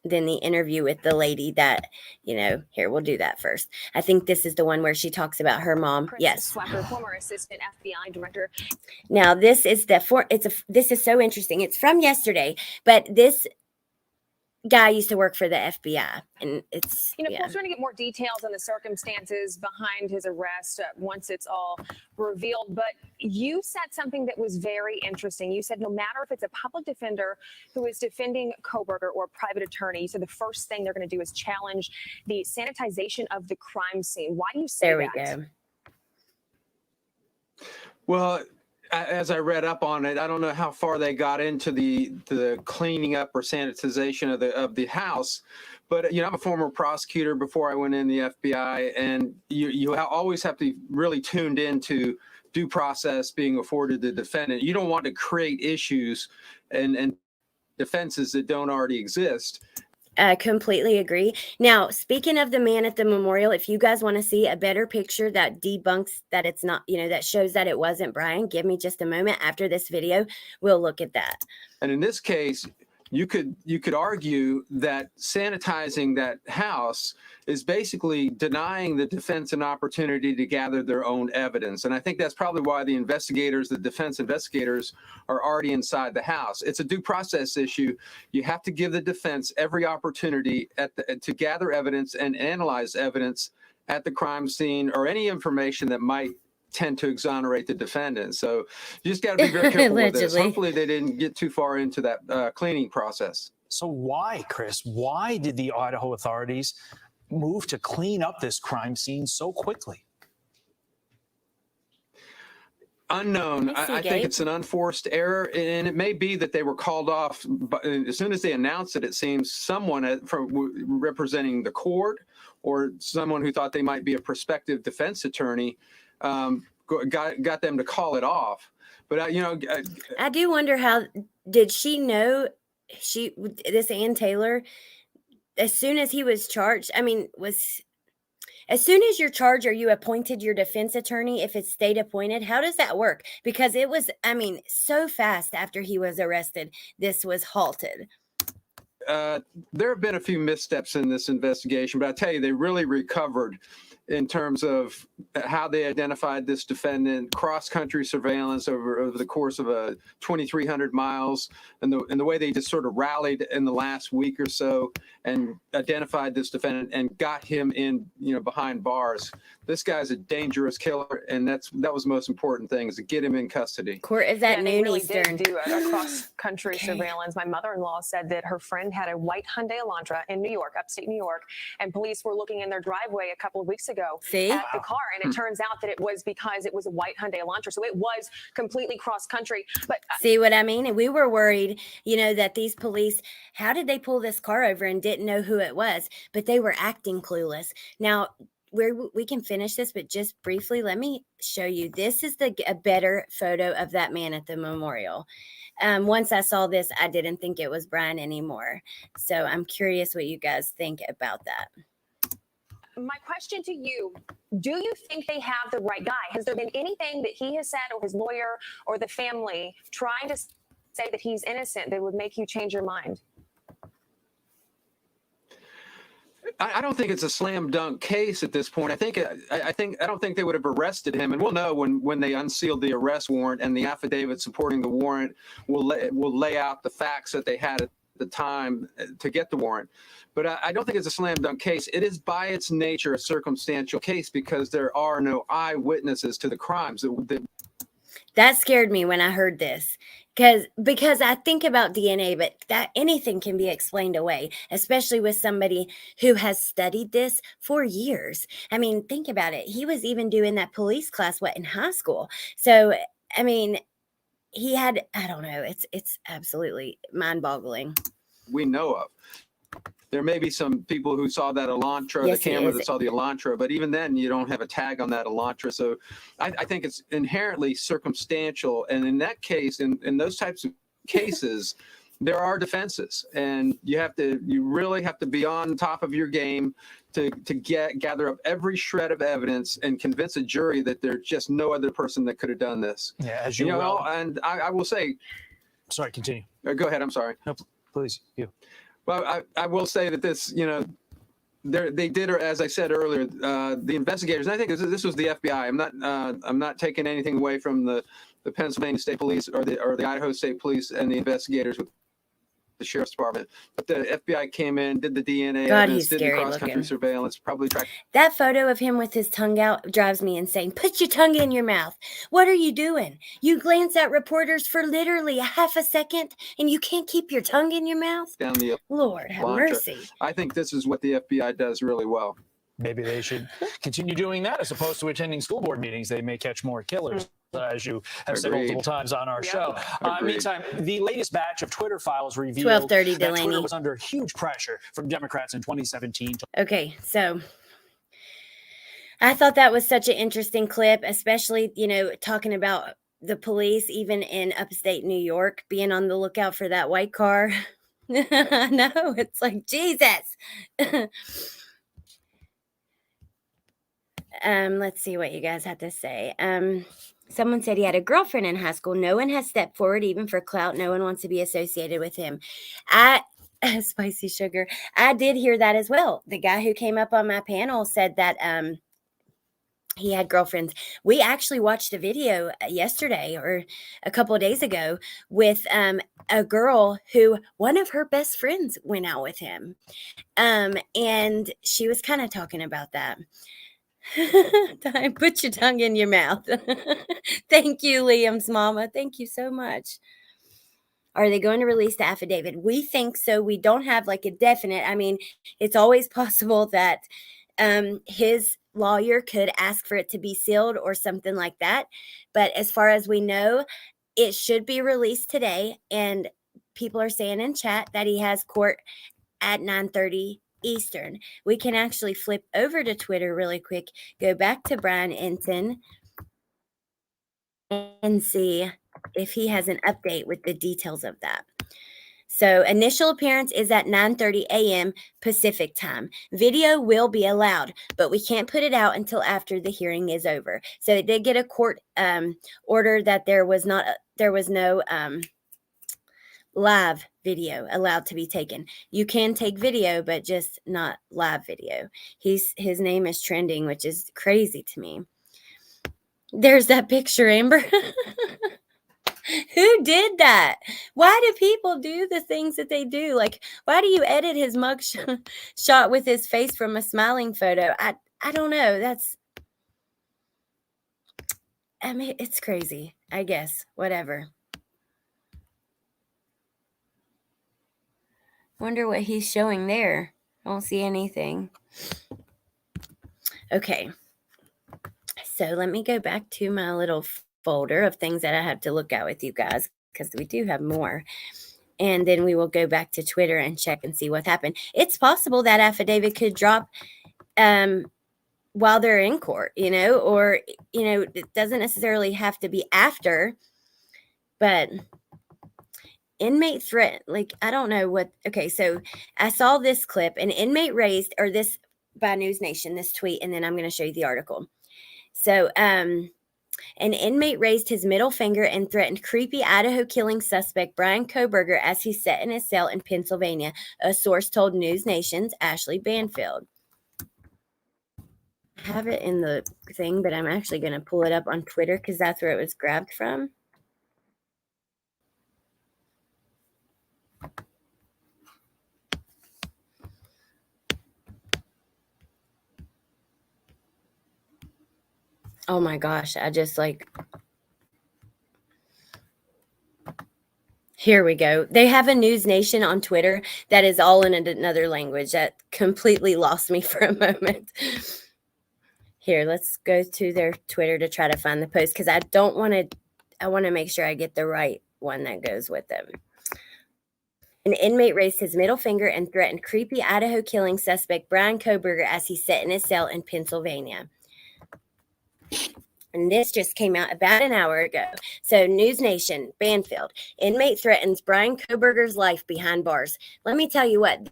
then the interview with the lady that, you know, here, we'll do that first. I think this is the one where she talks about her mom. Chris Yes. Swacker, former assistant FBI director. Now, this is this is so interesting. It's from yesterday, but this guy used to work for the FBI, and it's, you know, we're trying to get more details on the circumstances behind his arrest once it's all revealed. But you said something that was very interesting. You said no matter if it's a public defender who is defending Kohberger or a private attorney, you said the first thing they're going to do is challenge the sanitization of the crime scene. Why do you say that? There we go. Well, as I read up on it, I don't know how far they got into the cleaning up or sanitization of the house, but I'm a former prosecutor before I went in the FBI, and you always have to be really tuned into due process being afforded the defendant. You don't want to create issues and defenses that don't already exist. I completely agree. Now, speaking of the man at the memorial, if you guys want to see a better picture that debunks that it's not, that shows that it wasn't Bryan, give me just a moment after this video. We'll look at that. And in this case, you could argue that sanitizing that house is basically denying the defense an opportunity to gather their own evidence. And I think that's probably why the defense investigators are already inside the house. It's a due process issue. You have to give the defense every opportunity to gather evidence and analyze evidence at the crime scene or any information that might tend to exonerate the defendant. So you just got to be very careful with this. Hopefully they didn't get too far into that cleaning process. So why, Chris, why did the Idaho authorities move to clean up this crime scene so quickly? Unknown. I think it's an unforced error, and it may be that they were called off. But as soon as they announced it, it seems someone representing the court or someone who thought they might be a prospective defense attorney got them to call it off. But I do wonder, how did she know this Ann Taylor, as soon as he was charged? I mean, as soon as you're charged, are you appointed your defense attorney if it's state appointed? How does that work? Because it was, so fast after he was arrested, this was halted. There have been a few missteps in this investigation, but I tell you, they really recovered in terms of how they identified this defendant, cross-country surveillance over the course of 2,300 miles, and the way they just sort of rallied in the last week or so and identified this defendant and got him in, behind bars. This guy's a dangerous killer, and that was the most important thing, is to get him in custody. Court is at noon really Eastern. Did do a cross-country surveillance. My mother-in-law said that her friend had a white Hyundai Elantra in New York, upstate New York, and police were looking in their driveway a couple of weeks ago at the car, and it turns out that it was because it was a white Hyundai Elantra, so it was completely cross-country. But see what I mean? And we were worried, that these police, how did they pull this car over and didn't know who it was? But they were acting clueless. Now, we can finish this, but just briefly, let me show you. This is a better photo of that man at the memorial. Once I saw this, I didn't think it was Bryan anymore. So I'm curious what you guys think about that. my question to you, do you think they have the right guy? Has there been anything that he has said or his lawyer or the family trying to say that he's innocent that would make you change your mind? I don't think it's a slam dunk case at this point. I don't think they would have arrested him, and we'll know when they unseal the arrest warrant, and the affidavit supporting the warrant will lay out the facts that they had at the time to get the warrant. But I don't think it's a slam dunk case. It is by its nature a circumstantial case because there are no eyewitnesses to the crimes. That scared me when I heard this. Because I think about DNA, but that anything can be explained away, especially with somebody who has studied this for years. I mean, think about it. He was even doing that police class, in high school. So, I mean, he had, I don't know, it's absolutely mind-boggling. We know of. There may be some people who saw that Elantra, yes, the camera that saw the Elantra, but even then you don't have a tag on that Elantra. So I think it's inherently circumstantial. And in that case, in those types of cases, there are defenses, and you really have to be on top of your game to gather up every shred of evidence and convince a jury that there's just no other person that could have done this. Yeah, as and I will say. Sorry, continue. Go ahead. I'm sorry. No, please, you. Well, I will say that this, they did, as I said earlier, the investigators, and I think this was the FBI. I'm not taking anything away from the Pennsylvania State Police or the Idaho State Police and the investigators with the Sheriff's Department. But the FBI came in, did the DNA evidence, did the cross-country surveillance, probably tracked. That photo of him with his tongue out drives me insane. Put your tongue in your mouth. What are you doing? You glance at reporters for literally a half a second, and you can't keep your tongue in your mouth? Down the Lord, have mercy. I think this is what the FBI does really well. Maybe they should continue doing that as opposed to attending school board meetings. They may catch more killers. as you have said Agreed. multiple times on our show. Agreed. Meantime, the latest batch of Twitter files revealed 12:30 that Delaney. Twitter was under huge pressure from Democrats in 2017. Okay, so I thought that was such an interesting clip, especially, talking about the police, even in upstate New York, being on the lookout for that white car. I know, it's like, Jesus. Let's see what you guys had to say. Someone said he had a girlfriend in high school. No one has stepped forward, even for clout. No one wants to be associated with him. Spicy sugar. I did hear that as well. The guy who came up on my panel said that he had girlfriends. We actually watched a video yesterday or a couple of days ago with a girl who one of her best friends went out with him. And she was kind of talking about that. Put your tongue in your mouth. Thank you, Liam's mama. Thank you so much. Are they going to release the affidavit? We think so. We don't have like a definite. I mean, it's always possible that his lawyer could ask for it to be sealed or something like that. But as far as we know, it should be released today. And people are saying in chat that he has court at 9:30 Eastern. We can actually flip over to Twitter really quick, go back to Bryan Ensign, and see if he has an update with the details of that. So initial appearance is at 9:30 a.m. Pacific time. Video will be allowed, but we can't put it out until after the hearing is over. So they did get a court order that there was no live video allowed to be taken. You can take video, but just not live video. His name is trending, which is crazy to me. There's that picture, Amber. Who did that? Why do people do the things that they do? Like, why do you edit his mug shot with his face from a smiling photo? I don't know. It's crazy, I guess. Whatever. Wonder what he's showing there. I don't see anything. Okay. So let me go back to my little folder of things that I have to look at with you guys, because we do have more. And then we will go back to Twitter and check and see what happened. It's possible that affidavit could drop while they're in court, or, it doesn't necessarily have to be after, but inmate threat, like, I don't know what. Okay, so I saw this clip, an inmate raised, or this by News Nation, this tweet, and then I'm going to show you the article. So, an inmate raised his middle finger and threatened creepy Idaho killing suspect Bryan Kohberger as he sat in his cell in Pennsylvania, a source told News Nation's Ashley Banfield. I have it in the thing, but I'm actually going to pull it up on Twitter because that's where it was grabbed from. Oh my gosh, I just here we go. They have a News Nation on Twitter that is all in another language. That completely lost me for a moment. Here, let's go to their Twitter to try to find the post, because I want to make sure I get the right one that goes with them. An inmate raised his middle finger and threatened creepy Idaho killing suspect Bryan Kohberger as he sat in his cell in Pennsylvania. And this just came out about an hour ago. So News Nation, Banfield, inmate threatens Bryan Kohberger's life behind bars. Let me tell you what,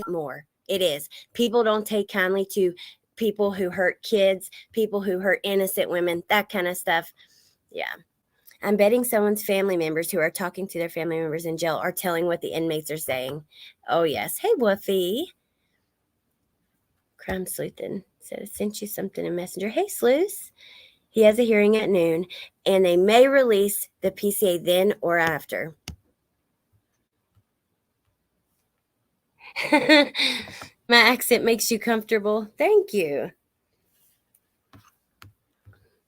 more. It is. People don't take kindly to people who hurt kids, people who hurt innocent women, that kind of stuff. Yeah. I'm betting someone's family members who are talking to their family members in jail are telling what the inmates are saying. Oh, yes. Hey, Woofy. Crime Sleuthin said, I sent you something in Messenger. Hey, Sleuth. He has a hearing at noon, and they may release the PCA then or after. My accent makes you comfortable. Thank you.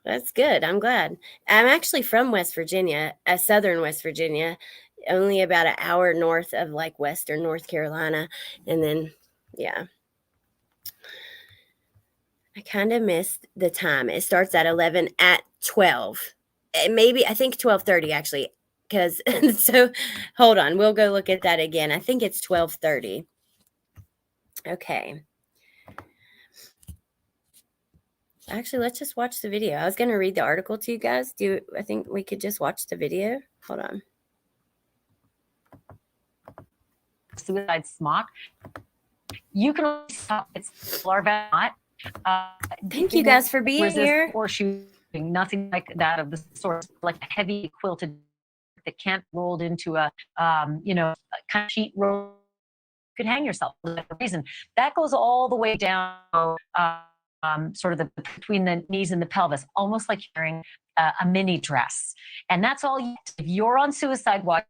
That's good. I'm glad. I'm actually from West Virginia, southern West Virginia, only about an hour north of like western North Carolina. And then, yeah. I kind of missed the time. It starts at 11 at 12. Maybe I think 12:30 actually, because so hold on, we'll go look at that again. I think it's 12:30. Okay. Actually, let's just watch the video. I was going to read the article to you guys. I think we could just watch the video? Hold on. Suicide smock. You can only stop its larvae. Thank you guys for being here. Or shooting, nothing like that of the sort, like a heavy quilted that can't rolled into a, kind of sheet roll. You could hang yourself for that reason. That goes all the way down, sort of between the knees and the pelvis, almost like you're wearing a mini dress. And that's all you, if you're on suicide watch,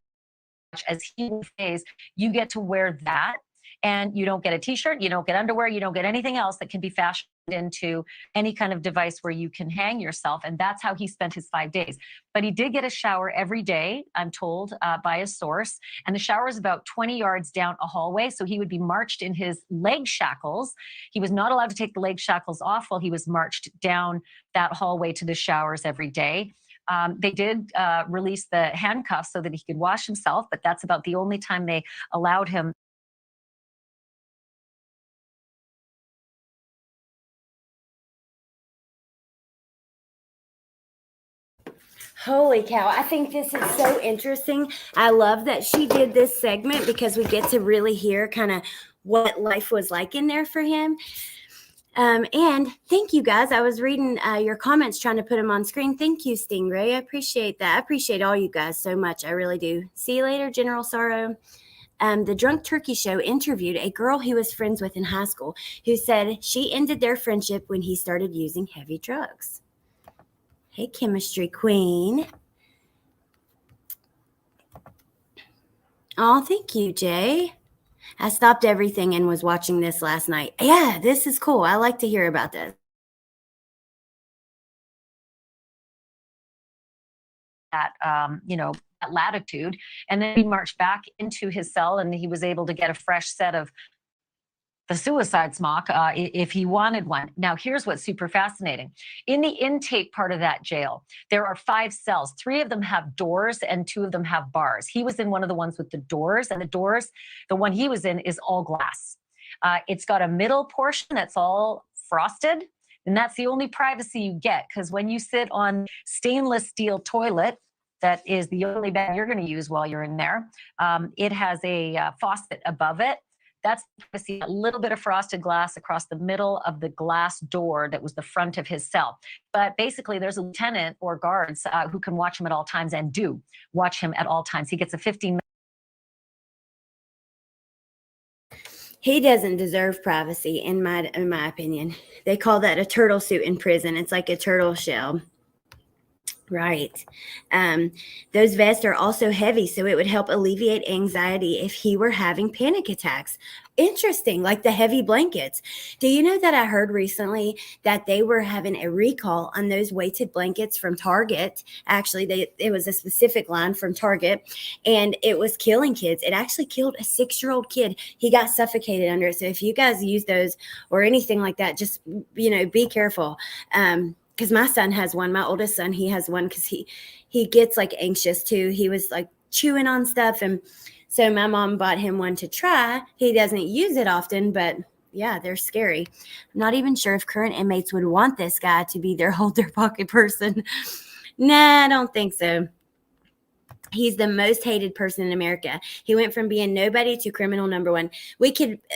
as he says, you get to wear that, and you don't get a t-shirt, you don't get underwear, you don't get anything else that can be fashioned into any kind of device where you can hang yourself. And that's how he spent his 5 days. But he did get a shower every day, I'm told, by a source. And the shower is about 20 yards down a hallway. So he would be marched in his leg shackles. He was not allowed to take the leg shackles off while he was marched down that hallway to the showers every day. They did release the handcuffs so that he could wash himself, but that's about the only time they allowed him. Holy cow. I think this is so interesting. I love that she did this segment because we get to really hear kind of what life was like in there for him. And thank you guys. I was reading your comments, trying to put them on screen. Thank you, Stingray. I appreciate that. I appreciate all you guys so much. I really do. See you later, General Sorrow. The Drunk Turkey Show interviewed a girl he was friends with in high school who said she ended their friendship when he started using heavy drugs. Hey, Chemistry Queen. Oh, thank you, Jay. I stopped everything and was watching this last night. Yeah, this is cool. I like to hear about this. That, that latitude. And then he marched back into his cell and he was able to get a fresh set of the suicide smock if he wanted one. Now, here's what's super fascinating. In the intake part of that jail, there are 5 cells. 3 of them have doors and 2 of them have bars. He was in one of the ones with the doors, and the doors, the one he was in, is all glass. It's got a middle portion that's all frosted, and that's the only privacy you get, because when you sit on stainless steel toilet, that is the only bed you're going to use while you're in there. It has a faucet above it. That's privacy, a little bit of frosted glass across the middle of the glass door that was the front of his cell. But basically, there's a lieutenant or guards who can watch him at all times and do watch him at all times. He gets a 15-minute. He doesn't deserve privacy, in my opinion. They call that a turtle suit in prison. It's like a turtle shell. Right. Those vests are also heavy, so it would help alleviate anxiety if he were having panic attacks. Interesting, like the heavy blankets. Do you know that I heard recently that they were having a recall on those weighted blankets from Target? Actually, it was a specific line from Target, and it was killing kids. It actually killed a 6-year-old kid. He got suffocated under it. So if you guys use those or anything like that, just, be careful. Because my son has one, my oldest son, he has one because he gets like anxious too. He was like chewing on stuff. And so my mom bought him one to try. He doesn't use it often, but yeah, they're scary. I'm not even sure if current inmates would want this guy to be their hold their pocket person. Nah, I don't think so. He's the most hated person in America. He went from being nobody to criminal number 1.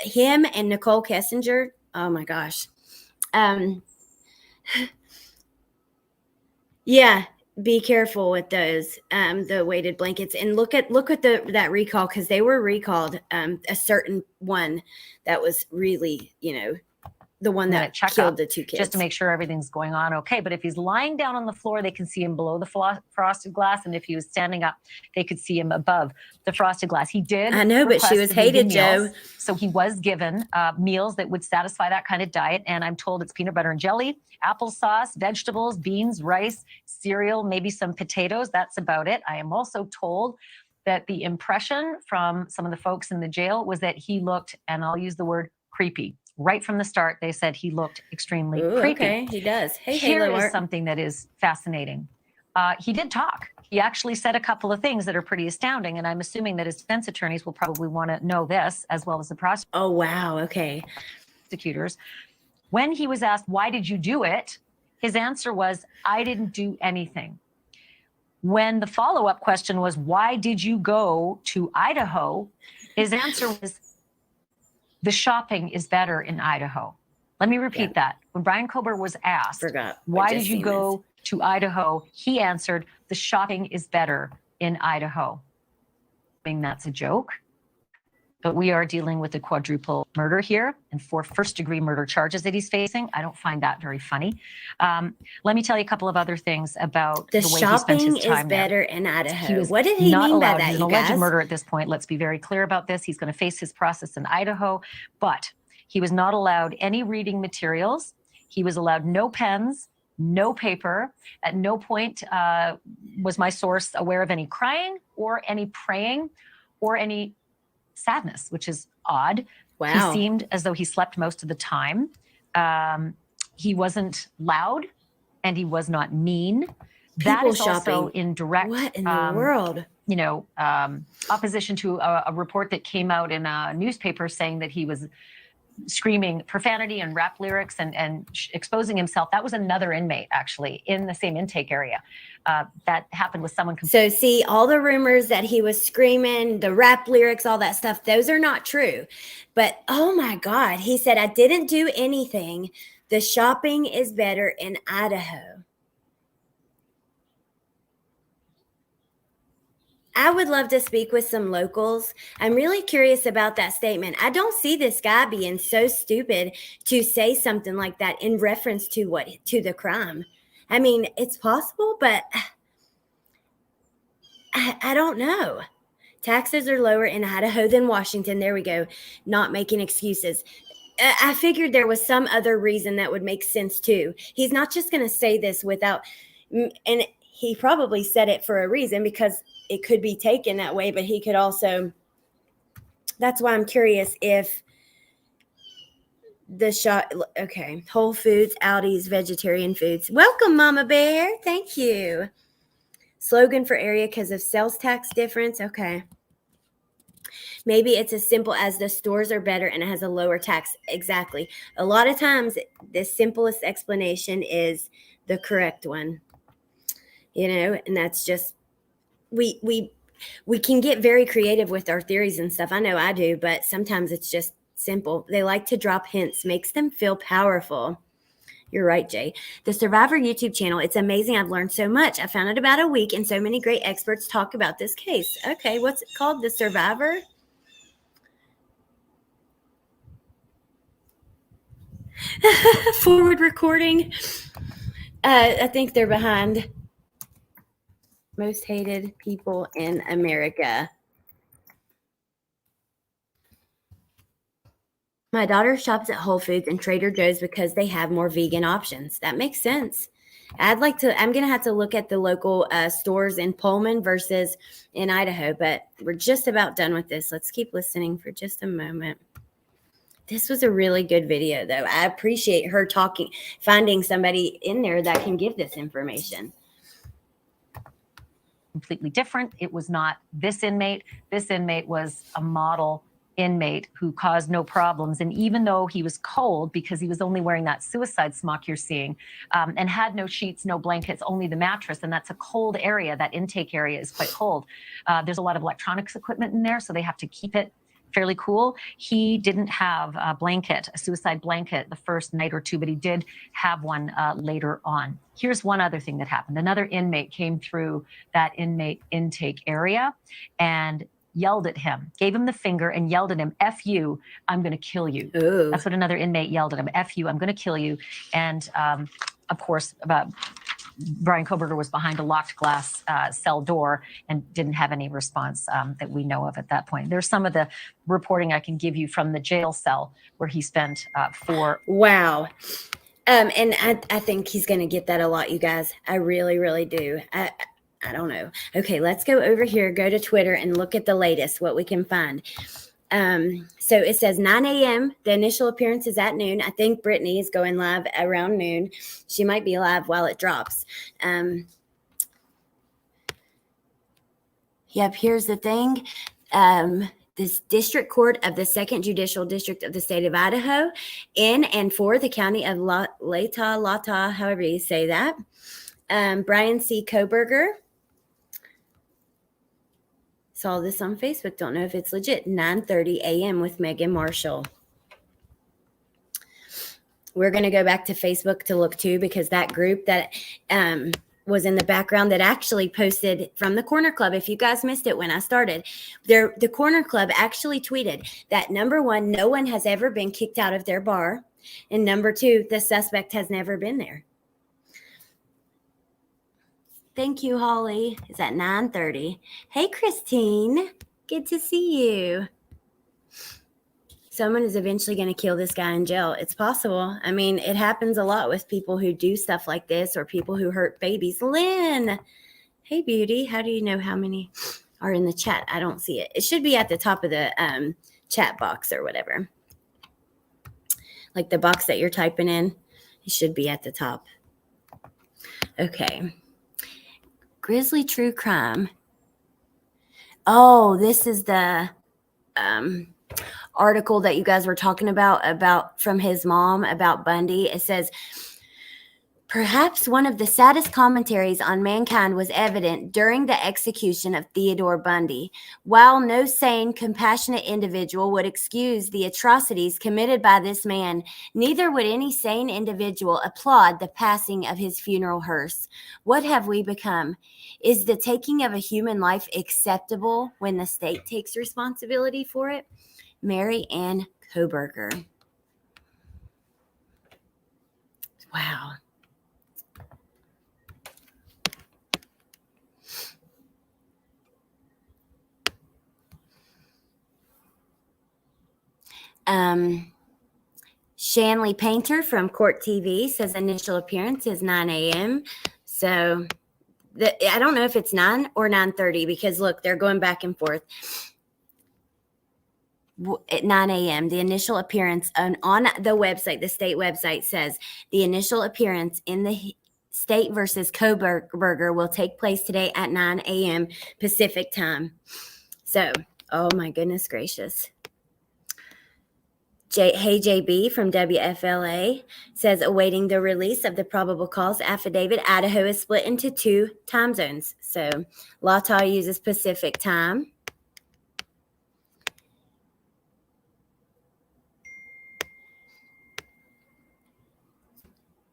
Him and Nicole Kessinger, oh my gosh. Yeah, be careful with those, the weighted blankets, and look at that recall, because they were recalled, a certain one that was really, the one that killed the 2 kids. Just to make sure everything's going on okay. But if he's lying down on the floor, they can see him below the frosted glass. And if he was standing up, they could see him above the frosted glass. He did. I know, but she was hated, Joe. So he was given meals that would satisfy that kind of diet. And I'm told it's peanut butter and jelly, applesauce, vegetables, beans, rice, cereal, maybe some potatoes. That's about it. I am also told that the impression from some of the folks in the jail was that he looked, and I'll use the word creepy, right from the start, they said he looked extremely Ooh, creepy. okay, he does. Hey, Here Halo is Art. something that is fascinating. He did talk. He actually said a couple of things that are pretty astounding, and I'm assuming that his defense attorneys will probably want to know this, as well as the Oh, wow, okay. prosecutors. When he was asked, why did you do it? His answer was, I didn't do anything. When the follow-up question was, why did you go to Idaho? His answer was, the shopping is better in Idaho. Let me repeat that. When Bryan Kohberger was asked, why did you go to Idaho? He answered, the shopping is better in Idaho. I mean, that's a joke. But we are dealing with a quadruple murder here and 4 first-degree murder charges that he's facing. I don't find that very funny. Let me tell you a couple of other things about the way he spent his time there. The shopping is better in Idaho. What did he mean by that, you guys? He's an alleged murderer at this point. Let's be very clear about this. He's going to face his process in Idaho, but he was not allowed any reading materials. He was allowed no pens, no paper. At no point was my source aware of any crying or any praying or any sadness, which is odd. Wow. He seemed as though he slept most of the time. He wasn't loud and he was not mean. That is also in direct, what in the world? You know, opposition to a report that came out in a newspaper saying that he was screaming profanity and rap lyrics and exposing himself. That was another inmate, actually, in the same intake area. That happened with someone. So see, all the rumors that he was screaming, the rap lyrics, all that stuff, those are not true. But oh my God, he said, I didn't do anything. The shopping is better in Idaho. I would love to speak with some locals. I'm really curious about that statement. I don't see this guy being so stupid to say something like that in reference to the crime. I mean, it's possible, but I don't know. Taxes are lower in Idaho than Washington. There we go. Not making excuses. I figured there was some other reason that would make sense too. He's not just going to say this without, and he probably said it for a reason because it could be taken that way, but he could also, that's why I'm curious if the shot, okay, Whole Foods, Aldi's, vegetarian foods. Welcome, Mama Bear. Thank you. Slogan for area because of sales tax difference. Okay. Maybe it's as simple as the stores are better and it has a lower tax. Exactly. A lot of times the simplest explanation is the correct one, you know, and that's just, we can get very creative with our theories and stuff. I know I do, but sometimes it's just simple. They like to drop hints, makes them feel powerful. You're right, Jay. The Survivor YouTube channel, it's amazing. I've learned so much. I found it about a week and so many great experts talk about this case. Okay, what's it called? The Survivor? Forward recording. I think they're behind most hated people in America. My daughter shops at Whole Foods and Trader Joe's because they have more vegan options. That makes sense. I'm going to have to look at the local stores in Pullman versus in Idaho, but we're just about done with this. Let's keep listening for just a moment. This was a really good video, though. I appreciate her finding somebody in there that can give this information. Completely different. It was not this inmate. This inmate was a model inmate who caused no problems. And even though he was cold because he was only wearing that suicide smock you're seeing and had no sheets, no blankets, only the mattress. And that's a cold area. That intake area is quite cold. There's a lot of electronics equipment in there, so they have to keep it fairly cool. He didn't have a blanket, a suicide blanket, the first night or two, but he did have one later on. Here's one other thing that happened. Another inmate came through that inmate intake area and yelled at him, gave him the finger and yelled at him, F you, I'm going to kill you. Ooh. That's what another inmate yelled at him, F you, I'm going to kill you. And of course, Bryan Kohberger was behind a locked glass cell door and didn't have any response that we know of at that point. There's some of the reporting I can give you from the jail cell where he spent 4. Wow. And I think he's going to get that a lot, you guys. I really, really do. I don't know. Okay, let's go over here, go to Twitter and look at the latest, what we can find. So it says 9 a.m. The initial appearance is at noon. I think Brittany is going live around noon. She might be live while it drops. Yep, here's the thing. This District Court of the Second Judicial District of the State of Idaho, in and for the County of Lata, however you say that. Bryan C. Kohberger. Saw this on Facebook. Don't know if it's legit. 9:30 a.m. with Megan Marshall. We're going to go back to Facebook to look too, because that group that was in the background that actually posted from the Corner Club. If you guys missed it when I started, the Corner Club actually tweeted that, number one, no one has ever been kicked out of their bar. And number two, the suspect has never been there. Thank you, Holly. It's at 9:30. Hey, Christine. Good to see you. Someone is eventually going to kill this guy in jail. It's possible. I mean, it happens a lot with people who do stuff like this, or people who hurt babies. Lynn. Hey, beauty. How do you know how many are in the chat? I don't see it. It should be at the top of the chat box or whatever. Like the box that you're typing in. It should be at the top. Okay. Grizzly True Crime. Oh, this is the article that you guys were talking about from his mom about Bundy. It says, perhaps one of the saddest commentaries on mankind was evident during the execution of Theodore Bundy. While no sane, compassionate individual would excuse the atrocities committed by this man, neither would any sane individual applaud the passing of his funeral hearse. What have we become? Is the taking of a human life acceptable when the state takes responsibility for it? Mary Ann Kohberger. Wow. Shanley Painter from Court TV says initial appearance is 9 a.m. So I don't know if it's 9 or 9:30, because look, they're going back and forth. At 9 a.m. the initial appearance on the website, the state website, says the initial appearance in the State versus Kohberger will take place today at 9 a.m. Pacific time. So, oh my goodness gracious. Hey JB from WFLA says, awaiting the release of the probable cause affidavit. Idaho is split into 2 time zones. So Lata uses Pacific time.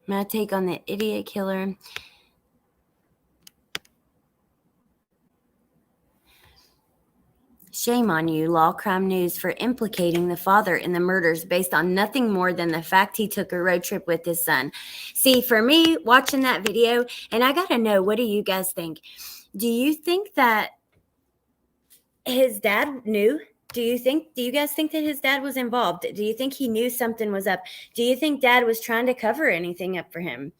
My take on the idiot killer. Shame on you, Law Crime News, for implicating the father in the murders based on nothing more than the fact he took a road trip with his son. See, for me, watching that video, and I got to know, what do you guys think? Do you think that his dad knew? Do you guys think that his dad was involved? Do you think he knew something was up? Do you think dad was trying to cover anything up for him?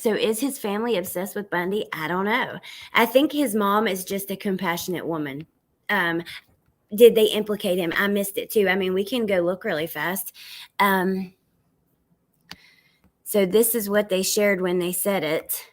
So is his family obsessed with Bundy? I don't know. I think his mom is just a compassionate woman. Did they implicate him? I missed it too. I mean, we can go look really fast. So this is what they shared when they said it.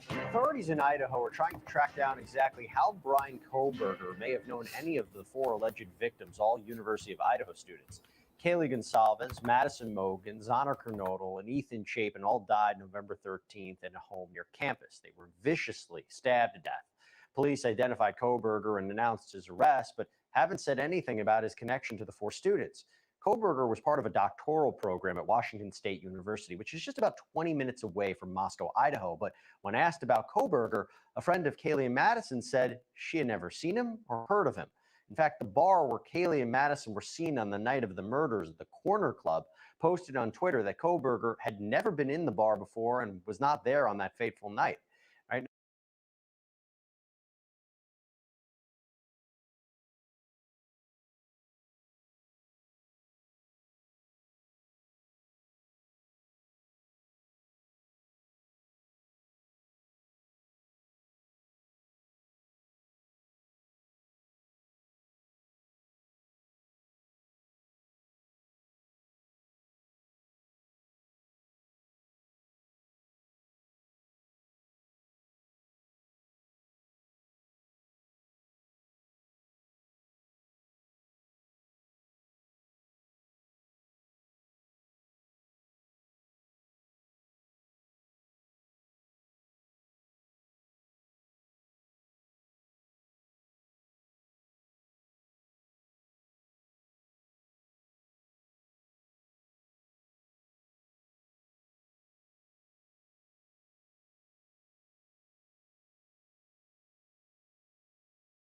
Authorities in Idaho are trying to track down exactly how Bryan Kohberger may have known any of the 4 alleged victims, all University of Idaho students. Kaylee Gonsalves, Madison Mogan, Zahner Kernodle, and Ethan Chapin all died November 13th in a home near campus. They were viciously stabbed to death. Police identified Kohberger and announced his arrest, but haven't said anything about his connection to the 4 students. Kohberger was part of a doctoral program at Washington State University, which is just about 20 minutes away from Moscow, Idaho. But when asked about Kohberger, a friend of Kaylee and Madison said she had never seen him or heard of him. In fact, the bar where Kaylee and Madison were seen on the night of the murders, the Corner Club, posted on Twitter that Kohberger had never been in the bar before and was not there on that fateful night. Right?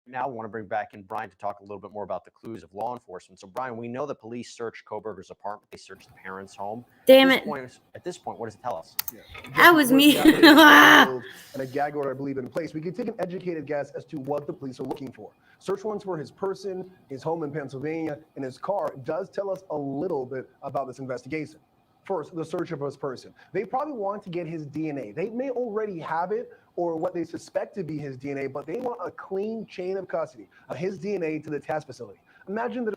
Now I want to bring back in Bryan to talk a little bit more about the clues of law enforcement. So Bryan, we know that police searched Kohberger's apartment. They searched the parents' home. Damn it. At this point, what does it tell us? Yeah. I was mute. And a gag order, I believe, in place. We can take an educated guess as to what the police are looking for. Search warrants for his person, his home in Pennsylvania, and his car does tell us a little bit about this investigation. First, the search of his person. They probably want to get his DNA. They may already have it or what they suspect to be his DNA, but they want a clean chain of custody of his DNA to the test facility. Imagine that.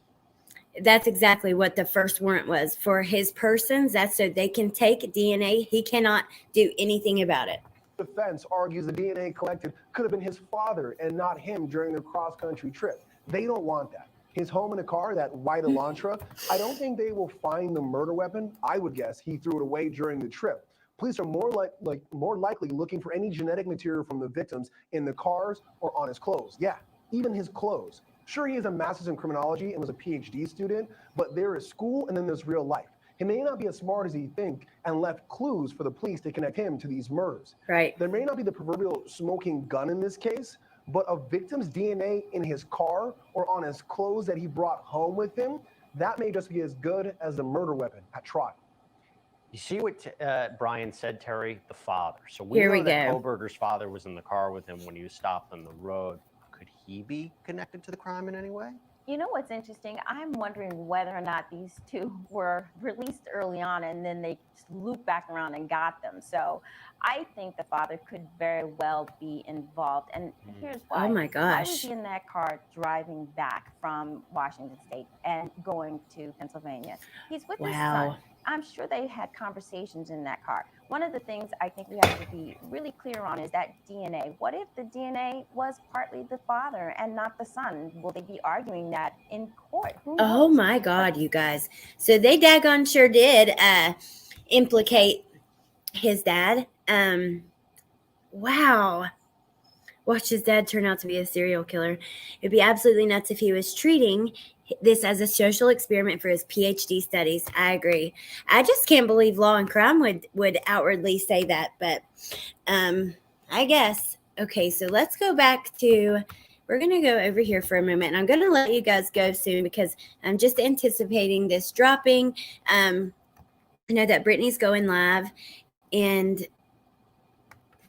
That's exactly what the first warrant was for his persons. That's so they can take DNA. He cannot do anything about it. Defense argues the DNA collected could have been his father and not him during their cross-country trip. They don't want that. His home in a car, that white Elantra, I don't think they will find the murder weapon. I would guess he threw it away during the trip. Police are more likely looking for any genetic material from the victims in the cars or on his clothes. Yeah, even his clothes. Sure, he has a master's in criminology and was a PhD student, but there is school and then there's real life. He may not be as smart as he think and left clues for the police to connect him to these murders. Right. There may not be the proverbial smoking gun in this case, but a victim's DNA in his car or on his clothes that he brought home with him, that may just be as good as the murder weapon at trial. You see what Bryan said, Terry, the father. So we Here know we that go. Kohberger's father was in the car with him when he was stopped on the road. Could he be connected to the crime in any way? You know what's interesting? I'm wondering whether or not these two were released early on and then they looped back around and got them. So I think the father could very well be involved. And here's why. Oh my Why gosh. was he in that car driving back from Washington State and going to Pennsylvania? He's with his son. I'm sure they had conversations in that car. One of the things I think we have to be really clear on is that DNA. What if the DNA was partly the father and not the son? Will they be arguing that in court? Who knows? Oh my God, you guys. So they daggone sure did implicate his dad. Wow. Watch his dad turn out to be a serial killer. It'd be absolutely nuts if he was treating this as a social experiment for his PhD studies. I agree. I just can't believe Law and Crime would outwardly say that, but I guess. Okay, so let's go back to, we're going to go over here for a moment, and I'm going to let you guys go soon because I'm just anticipating this dropping. I know that Brittany's going live, and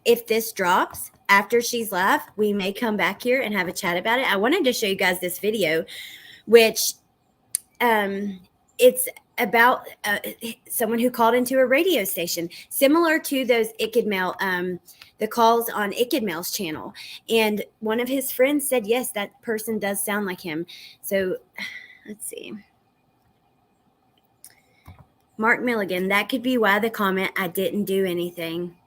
if this drops after she's live, we may come back here and have a chat about it. I wanted to show you guys this video, which it's about someone who called into a radio station, similar to those Icked the calls on Icked channel. And one of his friends said, yes, that person does sound like him. So let's see. Mark Milligan, that could be why the comment, I didn't do anything.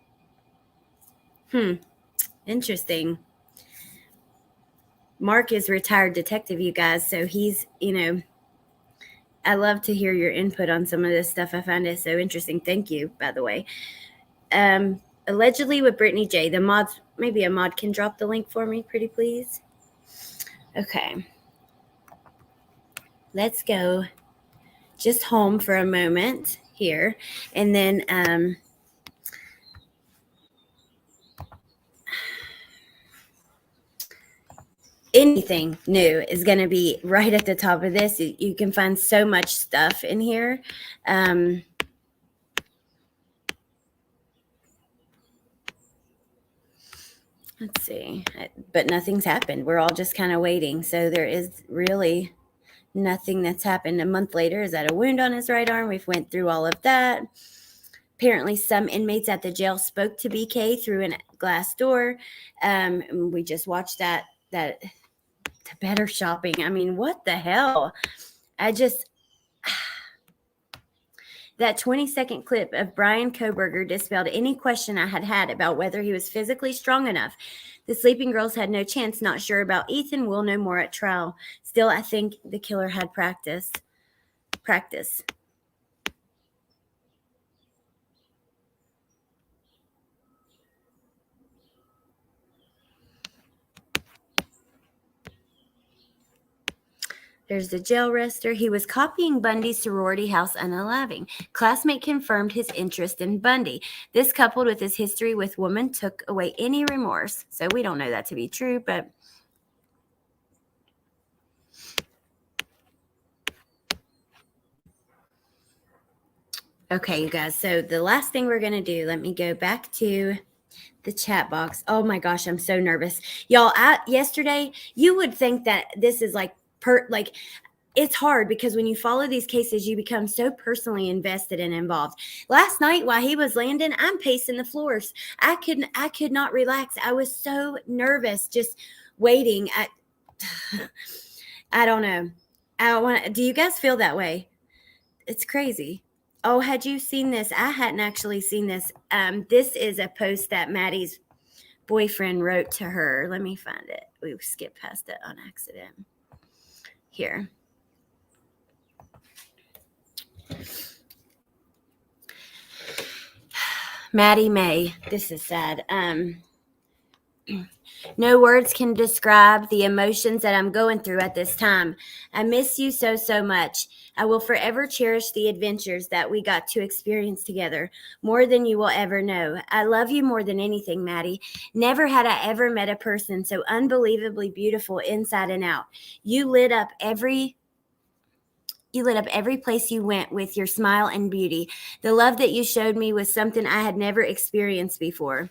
Interesting. Mark is a retired detective, you guys. So he's, I love to hear your input on some of this stuff. I find it so interesting. Thank you, by the way. Allegedly with Brittany J. The mods, maybe a mod can drop the link for me, pretty please. Okay. Let's go just home for a moment here. And then anything new is going to be right at the top of this. You can find so much stuff in here. Let's see, but nothing's happened. We're all just kind of waiting. So there is really nothing that's happened. A month later, is that a wound on his right arm? We've went through all of that. Apparently some inmates at the jail spoke to BK through a glass door. We just watched that the better shopping. I mean, what the hell? That 20-second clip of Bryan Kohberger dispelled any question I had about whether he was physically strong enough. The sleeping girls had no chance. Not sure about Ethan. We'll know more at trial. Still, I think the killer had practice. There's the jail rester. He was copying Bundy's sorority house unaliving. Classmate confirmed his interest in Bundy. This, coupled with his history with women, took away any remorse. So we don't know that to be true, but Okay, you guys. So the last thing we're going to do, let me go back to the chat box. Oh my gosh, I'm so nervous. Y'all, yesterday, you would think that this is like it's hard because when you follow these cases, you become so personally invested and involved. Last night while he was landing, I'm pacing the floors. I could not relax. I was so nervous just waiting. I don't know. Do you guys feel that way? It's crazy. Oh, had you seen this? I hadn't actually seen this. This is a post that Maddie's boyfriend wrote to her. Let me find it. We skipped past it on accident. Here. Maddie May. This is sad. No words can describe the emotions that I'm going through at this time. I miss you so, so much. I will forever cherish the adventures that we got to experience together, more than you will ever know. I love you more than anything, Maddie. Never had I ever met a person so unbelievably beautiful inside and out. You lit up every place you went with your smile and beauty. The love that you showed me was something I had never experienced before.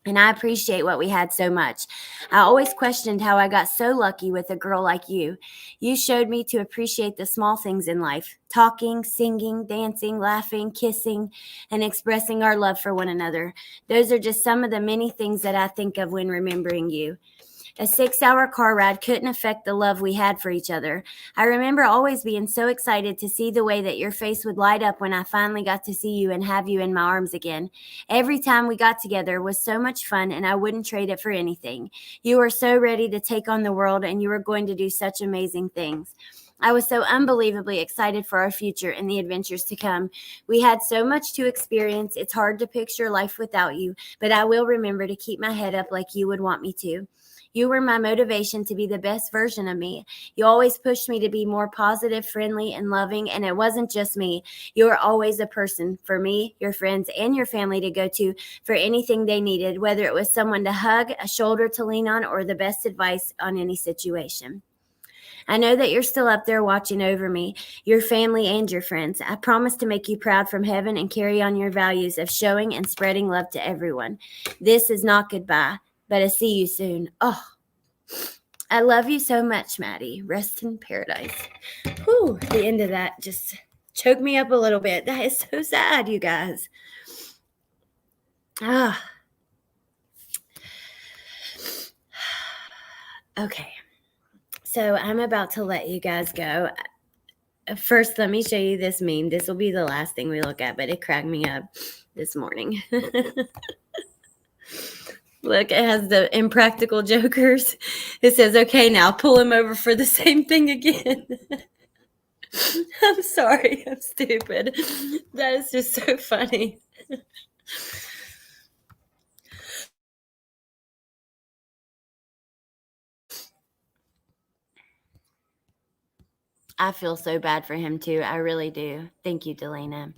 And I appreciate what we had so much. I always questioned how I got so lucky with a girl like you. You showed me to appreciate the small things in life. Talking, singing, dancing, laughing, kissing, and expressing our love for one another. Those are just some of the many things that I think of when remembering you. A 6-hour car ride couldn't affect the love we had for each other. I remember always being so excited to see the way that your face would light up when I finally got to see you and have you in my arms again. Every time we got together was so much fun, and I wouldn't trade it for anything. You were so ready to take on the world, and you were going to do such amazing things. I was so unbelievably excited for our future and the adventures to come. We had so much to experience. It's hard to picture life without you, but I will remember to keep my head up like you would want me to. You were my motivation to be the best version of me. You always pushed me to be more positive, friendly, and loving, and it wasn't just me. You were always a person for me, your friends, and your family to go to for anything they needed, whether it was someone to hug, a shoulder to lean on, or the best advice on any situation. I know that you're still up there watching over me, your family, and your friends. I promise to make you proud from heaven and carry on your values of showing and spreading love to everyone. This is not goodbye, but I see you soon. Oh, I love you so much, Maddie. Rest in paradise. Whew, the end of that just choked me up a little bit. That is so sad, you guys. Okay. So I'm about to let you guys go. First, let me show you this meme. This will be the last thing we look at, but it cracked me up this morning. Look, it has the impractical jokers. It says, okay, now pull him over for the same thing again. I'm sorry, I'm stupid. That is just so funny. I feel so bad for him too. I really do. Thank you, Delana.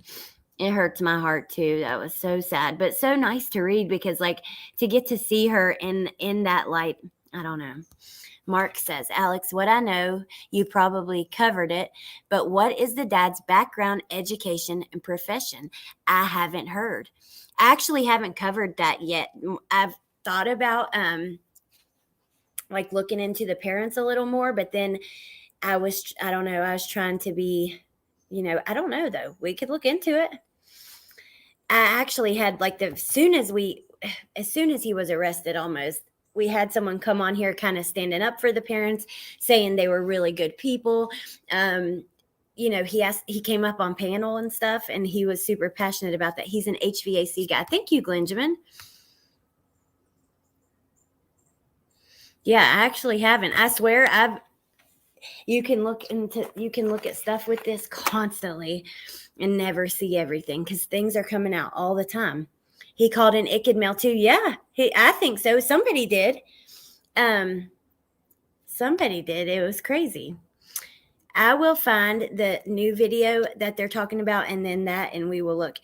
It hurts my heart too. That was so sad, but so nice to read because like to get to see her in that light, I don't know. Mark says, Alex, what I know, you probably covered it, but what is the dad's background, education, and profession? I haven't heard. I actually haven't covered that yet. I've thought about like looking into the parents a little more, but then I was trying to be, I don't know though. We could look into it. I actually had like as soon as he was arrested almost, we had someone come on here kind of standing up for the parents, saying they were really good people. He came up on panel and stuff, and he was super passionate about that. He's an HVAC guy. Thank you, Glenjamin. Yeah, I actually haven't. I swear you can look at stuff with this constantly and never see everything because things are coming out all the time. He called in Icked Mail too. Yeah, I think so. Somebody did. It was crazy. I will find the new video that they're talking about and we will look.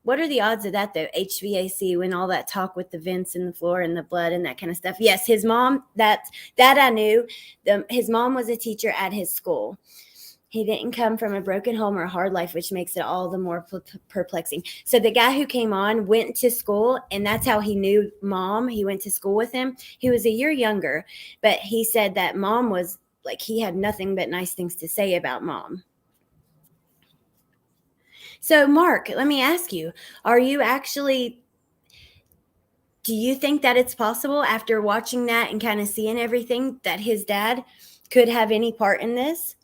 What are the odds of that though? HVAC, when all that talk with the vents in the floor and the blood and that kind of stuff. Yes, his mom, that I knew. His mom was a teacher at his school. He didn't come from a broken home or a hard life, which makes it all the more perplexing. So the guy who came on went to school, and that's how he knew Mom. He went to school with him. He was a year younger, but he said that Mom was like, he had nothing but nice things to say about Mom. So Mark, let me ask you, do you think that it's possible after watching that and kind of seeing everything that his dad could have any part in this?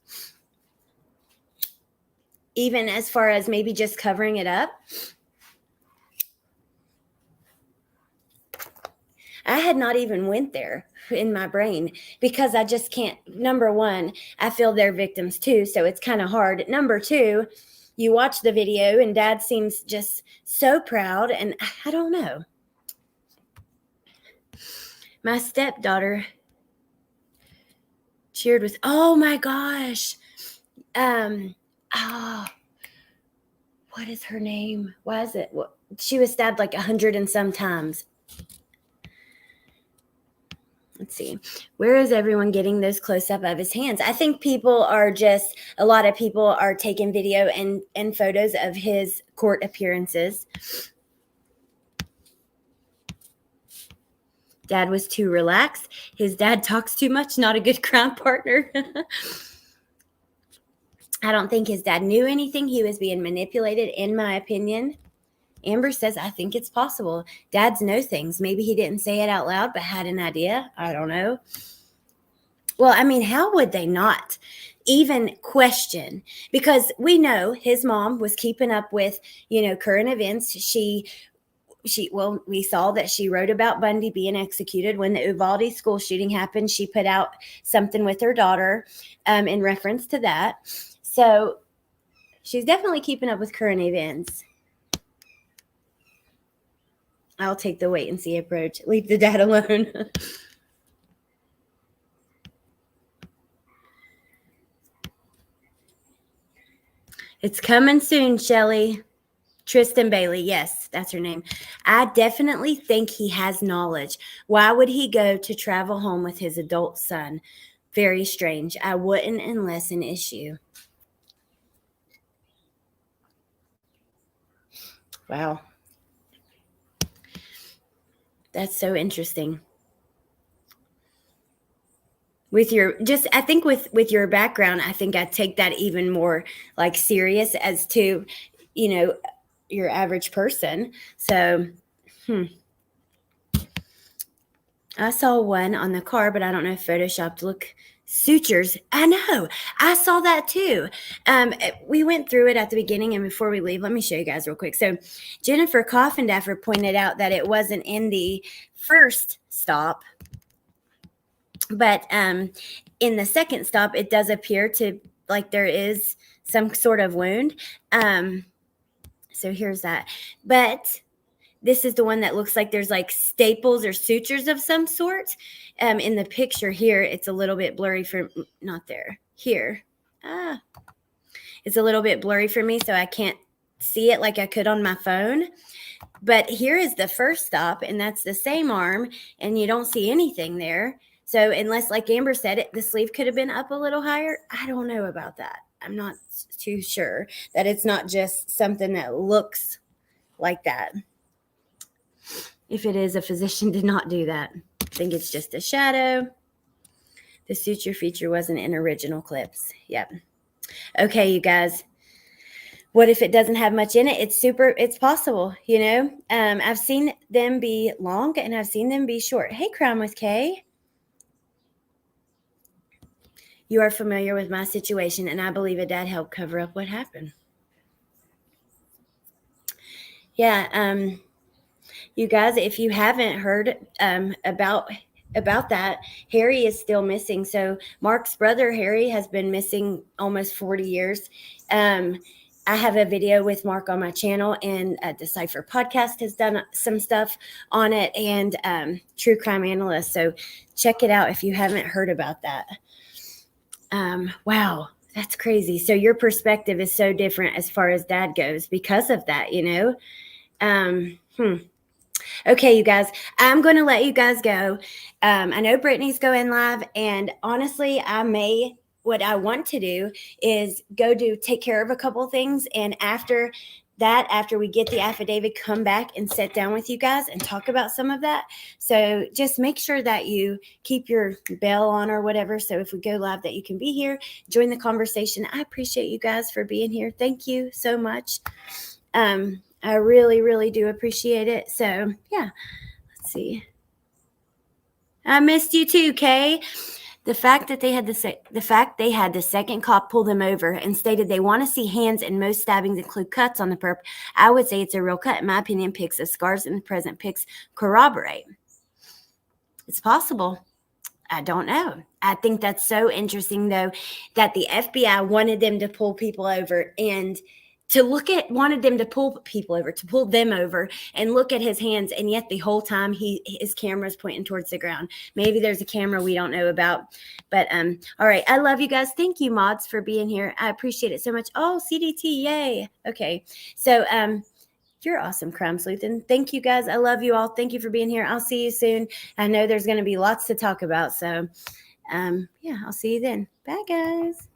Even as far as maybe just covering it up? I had not even went there in my brain because I just can't. Number one, I feel they're victims too, so it's kind of hard. Number two, you watch the video and Dad seems just so proud, and I don't know. My stepdaughter cheered with, oh my gosh. What is her name? Why is it? She was stabbed like 100 and some times. Let's see. Where is everyone getting those close up of his hands? I think a lot of people are taking video and photos of his court appearances. Dad was too relaxed. His dad talks too much. Not a good crime partner. I don't think his dad knew anything. He was being manipulated, in my opinion. Amber says, I think it's possible. Dads know things. Maybe he didn't say it out loud, but had an idea. I don't know. Well, I mean, how would they not even question? Because we know his mom was keeping up with, current events. We saw that she wrote about Bundy being executed. When the Uvalde school shooting happened, she put out something with her daughter in reference to that. So she's definitely keeping up with current events. I'll take the wait and see approach. Leave the dad alone. It's coming soon, Shelly. Tristan Bailey. Yes, that's her name. I definitely think he has knowledge. Why would he go to travel home with his adult son? Very strange. I wouldn't unless an issue. Wow. That's so interesting. I think with your background, I think I take that even more like serious as to, your average person. So, I saw one on the car, but I don't know if Photoshopped look sutures. I know. I saw that too. We went through it at the beginning, and before we leave, let me show you guys real quick. So Jennifer Coffindaffer pointed out that it wasn't in the first stop, but in the second stop, it does appear to like there is some sort of wound. So here's that. But this is the one that looks like there's like staples or sutures of some sort. In the picture here, it's a little bit blurry for, not there, here. It's a little bit blurry for me, so I can't see it like I could on my phone. But here is the first stop, and that's the same arm, and you don't see anything there. So unless, like Amber said, the sleeve could have been up a little higher. I don't know about that. I'm not too sure that it's not just something that looks like that. If it is, a physician did not do that. I think it's just a shadow. The suture feature wasn't in original clips. Yep. Okay, you guys. What if it doesn't have much in it? It's possible, I've seen them be long and I've seen them be short. Hey, Crime with Kay. You are familiar with my situation, and I believe a dad helped cover up what happened. Yeah, you guys, if you haven't heard about that, Harry is still missing. So Mark's brother, Harry, has been missing almost 40 years. I have a video with Mark on my channel, and Decipher Podcast has done some stuff on it, and True Crime Analyst. So check it out if you haven't heard about that. Wow, that's crazy. So your perspective is so different as far as dad goes because of that, Okay, you guys, I'm going to let you guys go. I know Brittany's going live, and honestly, I may what I want to do is take care of a couple of things. And after we get the affidavit, come back and sit down with you guys and talk about some of that. So just make sure that you keep your bell on or whatever. So if we go live, that you can be here, join the conversation. I appreciate you guys for being here. Thank you so much. I really, really do appreciate it. So yeah, let's see. I missed you too, Kay. The fact they had the second cop pull them over and stated they want to see hands, and most stabbings include cuts on the perp, I would say it's a real cut. In my opinion, pics of scars in the present pics corroborate. It's possible. I don't know. I think that's so interesting, though, that the FBI wanted them to pull people over and wanted them to pull them over and look at his hands. And yet the whole time his camera's pointing towards the ground. Maybe there's a camera we don't know about, but, all right. I love you guys. Thank you, mods, for being here. I appreciate it so much. Oh, CDT. Yay. Okay. So, you're awesome, Crime Sleuth. And thank you guys. I love you all. Thank you for being here. I'll see you soon. I know there's going to be lots to talk about. So, yeah, I'll see you then. Bye, guys.